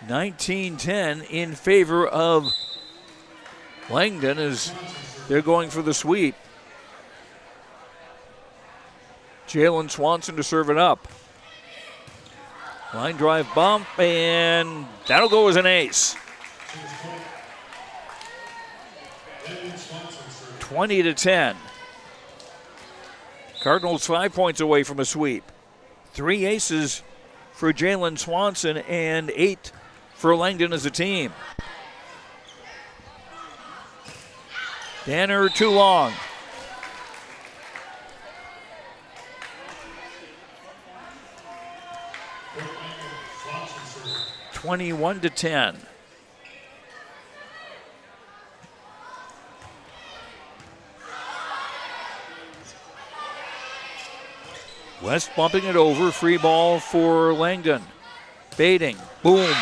(19-10) in favor of Langdon as they're going for the sweep. Jalen Swanson to serve it up. Line drive bump, and that'll go as an ace. 20-10. Cardinals 5 points away from a sweep. 3 aces for Jalen Swanson and 8 for Langdon as a team. Danner too long. (21-10). West bumping it over. Free ball for Langdon. Baiting. Boom.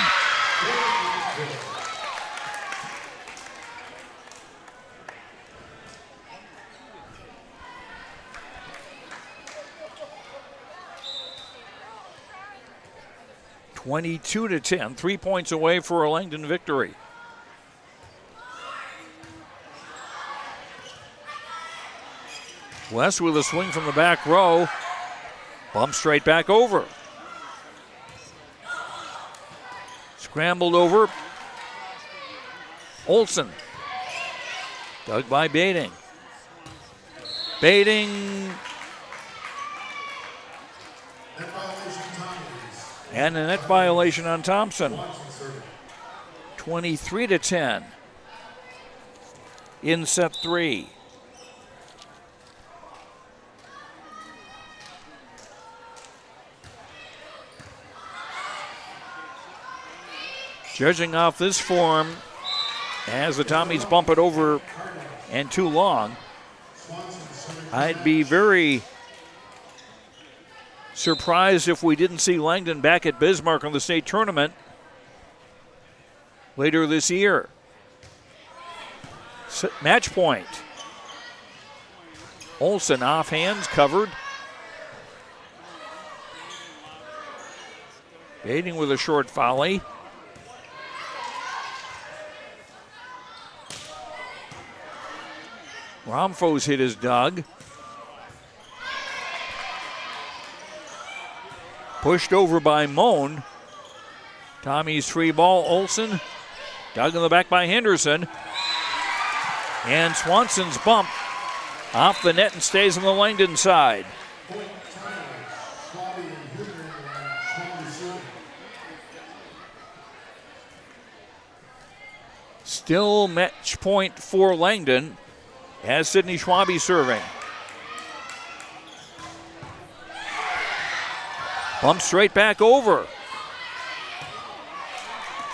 (22-10). 3 points away for a Langdon victory. West with a swing from the back row. Bump straight back over. Scrambled over. Olsen. Dug by Baiting. Baiting. And a net violation on Thompson. 23-10 in set 3. Judging off this form, as the Tommies bump it over and too long, I'd be very surprised if we didn't see Langdon back at Bismarck on the state tournament later this year. Match point. Olsen off hands, covered. Baiting with a short volley. Romfo's hit is dug. Pushed over by Moan. Tommy's free ball. Olsen dug in the back by Henderson. And Swanson's bump off the net and stays on the Langdon side. Still match point for Langdon as Sidney Schwabe serving. Bump straight back over.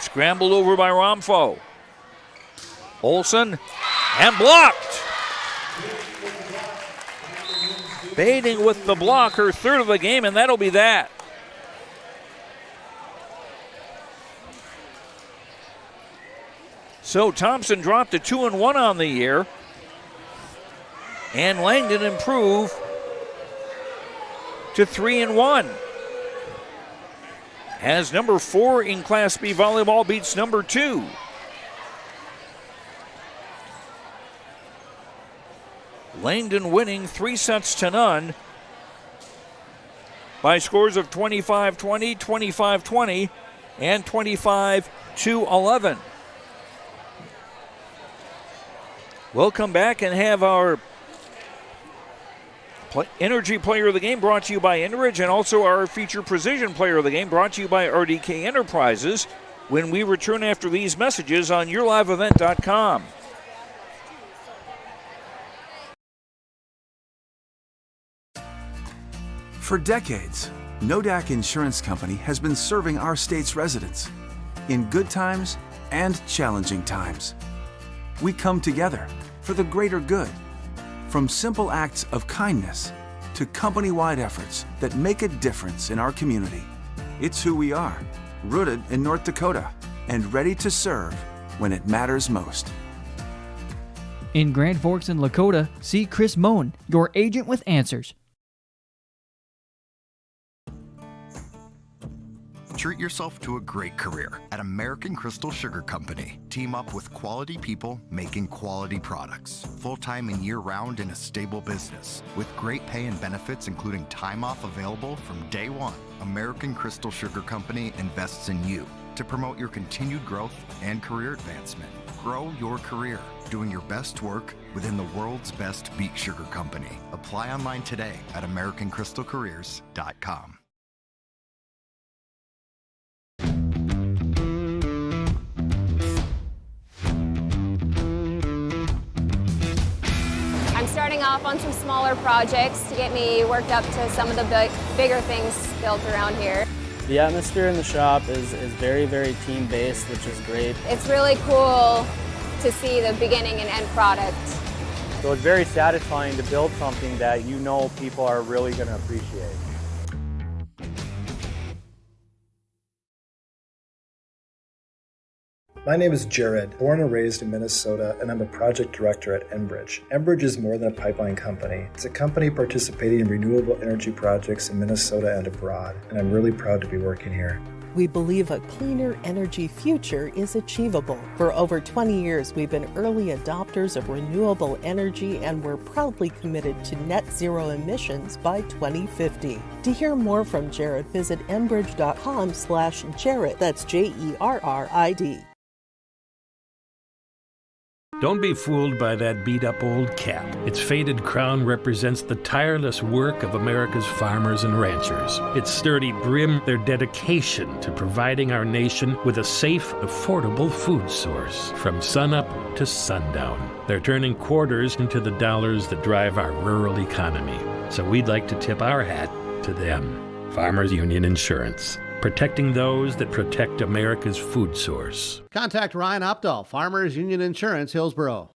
Scrambled over by Romfo. Olsen and blocked. Baiting with the block, her third of the game, and that'll be that. So Thompson dropped to 2-1 on the year. And Langdon improved to 3-1. As number 4 in Class B volleyball beats number 2. Langdon winning 3-0 by scores of 25-20, 25-20, and 25-11. We'll come back and have our Energy Player of the Game brought to you by Enridge, and also our Feature Precision Player of the Game brought to you by RDK Enterprises when we return after these messages on YourLiveEvent.com. For decades, Nodak Insurance Company has been serving our state's residents in good times and challenging times. We come together for the greater good. From simple acts of kindness to company-wide efforts that make a difference in our community. It's who we are, rooted in North Dakota and ready to serve when it matters most. In Grand Forks and Lakota, see Chris Moen, your agent with answers. Treat yourself to a great career at American Crystal Sugar Company. Team up with quality people making quality products. Full-time and year-round in a stable business. With great pay and benefits including time off available from day one. American Crystal Sugar Company invests in you to promote your continued growth and career advancement. Grow your career doing your best work within the world's best beet sugar company. Apply online today at AmericanCrystalCareers.com. I'm starting off on some smaller projects to get me worked up to some of the bigger things built around here. The atmosphere in the shop is very, very team-based, which is great. It's really cool to see the beginning and end product. So it's very satisfying to build something that you know people are really going to appreciate. My name is Jared, born and raised in Minnesota, and I'm a project director at Enbridge. Enbridge is more than a pipeline company. It's a company participating in renewable energy projects in Minnesota and abroad, and I'm really proud to be working here. We believe a cleaner energy future is achievable. For over 20 years, we've been early adopters of renewable energy, and we're proudly committed to net zero emissions by 2050. To hear more from Jared, visit enbridge.com/Jared. That's JERRID. Don't be fooled by that beat-up old cap. Its faded crown represents the tireless work of America's farmers and ranchers. Its sturdy brim, their dedication to providing our nation with a safe, affordable food source from sunup to sundown. They're turning quarters into the dollars that drive our rural economy. So we'd like to tip our hat to them. Farmers Union Insurance. Protecting those that protect America's food source. Contact Ryan Opdahl, Farmers Union Insurance, Hillsboro.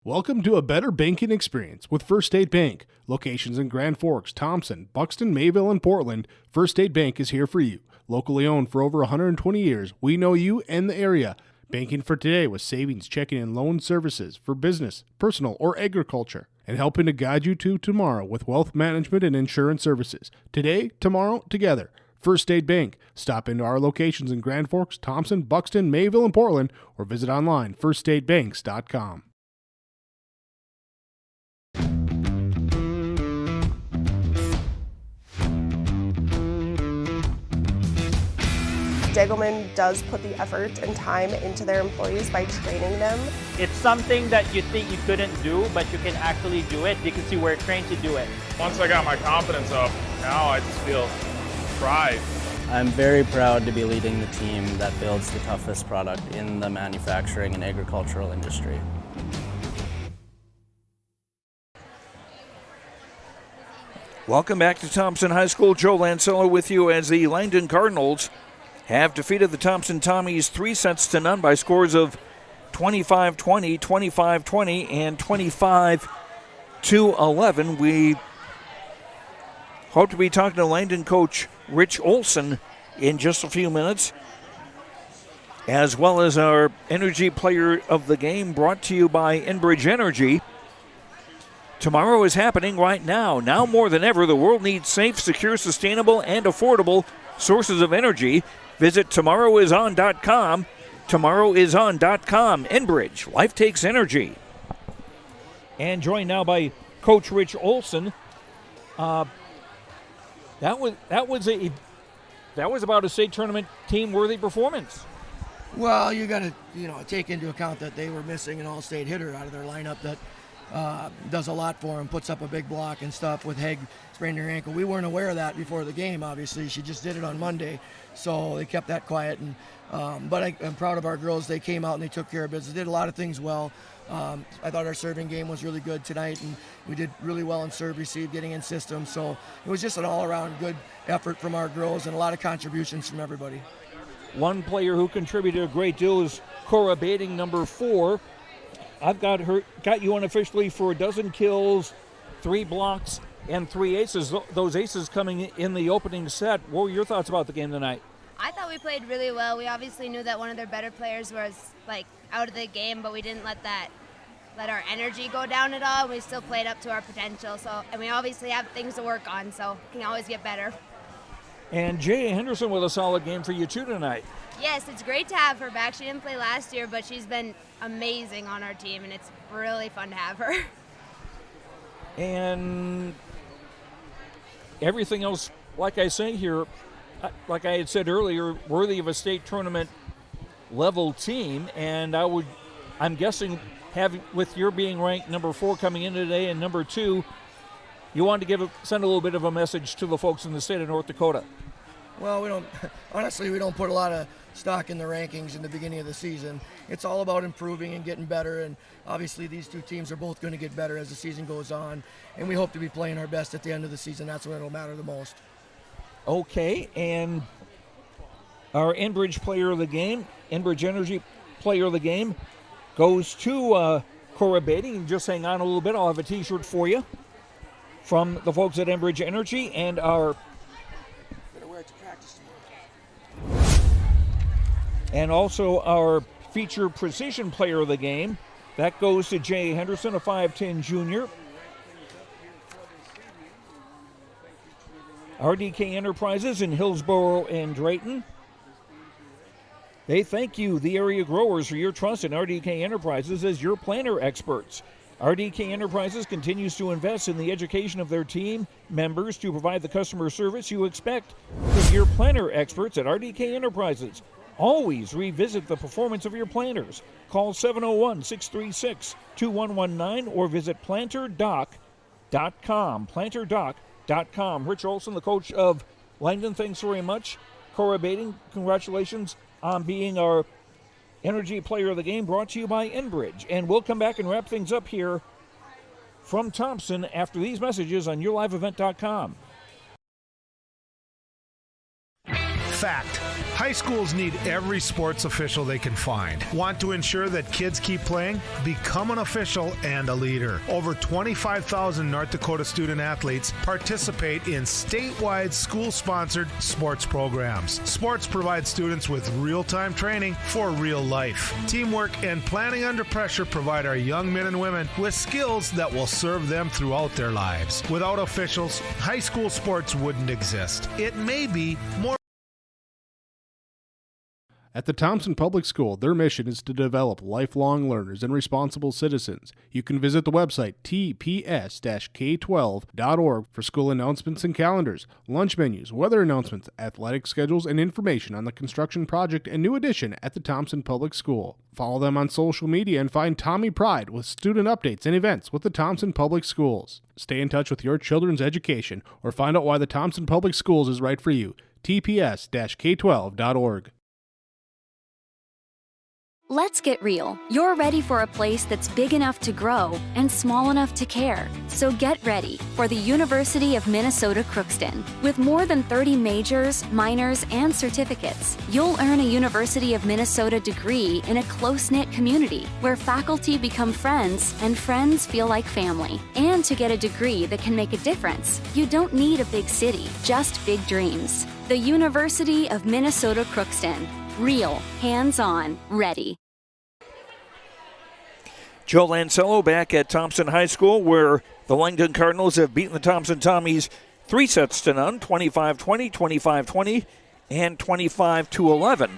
Welcome to a better banking experience with First State Bank. Locations in Grand Forks, Thompson, Buxton, Mayville, and Portland, First State Bank is here for you. Locally owned for over 120 years, we know you and the area. Banking for today with savings, checking, and loan services for business, personal, or agriculture. And helping to guide you to tomorrow with wealth management and insurance services. Today, tomorrow, together. First State Bank. Stop into our locations in Grand Forks, Thompson, Buxton, Mayville, and Portland, or visit online firststatebanks.com. Degelman does put the effort and time into their employees by training them. It's something that you think you couldn't do, but you can actually do it because you were trained to do it. Once I got my confidence up, now I just feel pride. I'm very proud to be leading the team that builds the toughest product in the manufacturing and agricultural industry. Welcome back to Thompson High School. Joe Lancello with you as the Langdon Cardinals have defeated the Thompson Tommies 3-0 by scores of 25-20, 25-20, and 25-11. We hope to be talking to Langdon coach Rich Olson in just a few minutes, as well as our Energy Player of the Game brought to you by Enbridge Energy. Tomorrow is happening right now. Now more than ever, the world needs safe, secure, sustainable, and affordable sources of energy. Visit tomorrowison.com. Tomorrowison.com. Enbridge. Life takes energy. And joined now by Coach Rich Olson. That was about a state tournament team-worthy performance. Well, you got to take into account that they were missing an all-state hitter out of their lineup that does a lot for them, puts up a big block and stuff. With Haig spraining her ankle, we weren't aware of that before the game. Obviously, she just did it on Monday, so they kept that quiet. And but I'm proud of our girls. They came out and they took care of business. Did a lot of things well. I thought our serving game was really good tonight, and we did really well in serve receive, getting in system. So it was just an all-around good effort from our girls and a lot of contributions from everybody. One player who contributed a great deal is Cora Bading, number 4. I've got you unofficially for 12 kills, 3 blocks, and 3 aces. Those aces coming in the opening set. What were your thoughts about the game tonight? I thought we played really well. We obviously knew that one of their better players was out of the game, but we didn't let our energy go down at all. We still played up to our potential. And we obviously have things to work on, so we can always get better. And Jay Henderson with a solid game for you too tonight. Yes, it's great to have her back. She didn't play last year, but she's been amazing on our team, and it's really fun to have her. And everything else, like I say here, like I had said earlier, worthy of a state tournament level team. And I'm guessing, with your being ranked number 4 coming in today and number 2, you wanted to send a little bit of a message to the folks in the state of North Dakota. Well, we don't put a lot of stock in the rankings in the beginning of the season. It's all about improving and getting better, and obviously these two teams are both going to get better as the season goes on, and we hope to be playing our best at the end of the season. That's when it'll matter the most. Okay, and our Enbridge player of the game, Enbridge Energy player of the game, goes to Cora Beatty. Just hang on a little bit. I'll have a T-shirt for you from the folks at Enbridge Energy, and our also our feature precision player of the game. That goes to Jay Henderson, a 5'10 junior. RDK Enterprises in Hillsboro and Drayton. They thank you, the area growers, for your trust in RDK Enterprises as your planter experts. RDK Enterprises continues to invest in the education of their team members to provide the customer service you expect from your planter experts at RDK Enterprises. Always revisit the performance of your planters. Call 701-636-2119 or visit planterdoc.com. Planterdoc.com. Rich Olson, the coach of Langdon, thanks very much. Cora Beatty, congratulations on being our Energy Player of the Game, brought to you by Enbridge. And we'll come back and wrap things up here from Thompson after these messages on YourLiveEvent.com. Fact. High schools need every sports official they can find. Want to ensure that kids keep playing? Become an official and a leader. Over 25,000 North Dakota student athletes participate in statewide school-sponsored sports programs. Sports provide students with real-time training for real life. Teamwork and planning under pressure provide our young men and women with skills that will serve them throughout their lives. Without officials, high school sports wouldn't exist. It may be more. At the Thompson Public School, their mission is to develop lifelong learners and responsible citizens. You can visit the website tps-k12.org for school announcements and calendars, lunch menus, weather announcements, athletic schedules, and information on the construction project and new addition at the Thompson Public School. Follow them on social media and find Tommy Pride with student updates and events with the Thompson Public Schools. Stay in touch with your children's education or find out why the Thompson Public Schools is right for you. tps-k12.org. Let's get real. You're ready for a place that's big enough to grow and small enough to care. So get ready for the University of Minnesota Crookston. With more than 30 majors, minors, and certificates, you'll earn a University of Minnesota degree in a close-knit community where faculty become friends and friends feel like family. And to get a degree that can make a difference, you don't need a big city, just big dreams. The University of Minnesota Crookston. Real, hands-on, ready. Joe Lancello back at Thompson High School, where the Langdon Cardinals have beaten the Thompson Tommies 3-0, 25-20, 25-20, and 25-11.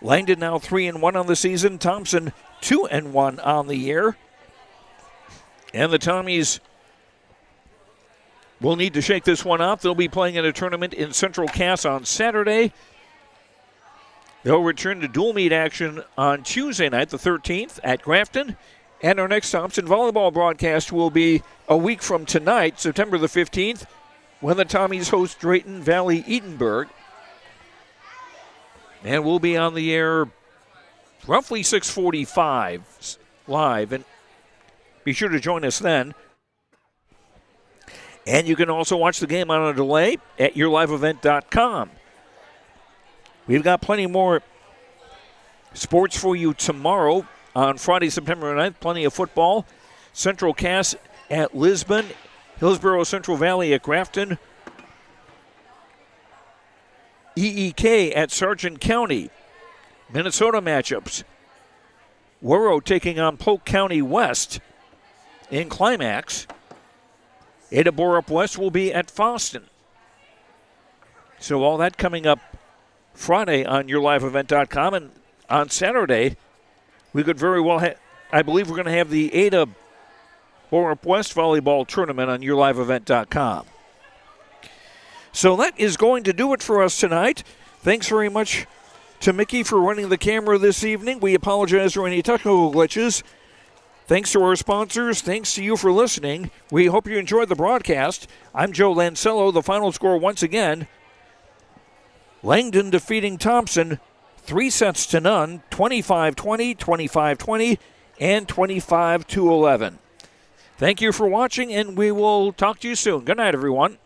Langdon now 3-1 on the season. Thompson 2-1 on the year. And the Tommies will need to shake this one off. They'll be playing in a tournament in Central Cass on Saturday. They'll return to dual meet action on Tuesday night, the 13th, at Grafton. And our next Thompson volleyball broadcast will be a week from tonight, September the 15th, when the Tommies host Drayton Valley Edinburgh. And we'll be on the air roughly 6:45 live. And be sure to join us then. And you can also watch the game on a delay at YourLiveEvent.com. We've got plenty more sports for you tomorrow on Friday, September 9th. Plenty of football. Central Cass at Lisbon. Hillsboro Central Valley at Grafton. EEK at Sargent County. Minnesota matchups. Warrow taking on Polk County West in Climax. Ada Borup West will be at Fosston. So all that coming up Friday on YourLiveEvent.com. And on Saturday, we could very well I believe we're going to have the Ada Borup West Volleyball Tournament on YourLiveEvent.com. So that is going to do it for us tonight. Thanks very much to Mickey for running the camera this evening. We apologize for any technical glitches. Thanks to our sponsors. Thanks to you for listening. We hope you enjoyed the broadcast. I'm Joe Lancello. The final score once again, Langdon defeating Thompson 3-0, 25-20, 25-20, and 25-11. Thank you for watching, and we will talk to you soon. Good night, everyone.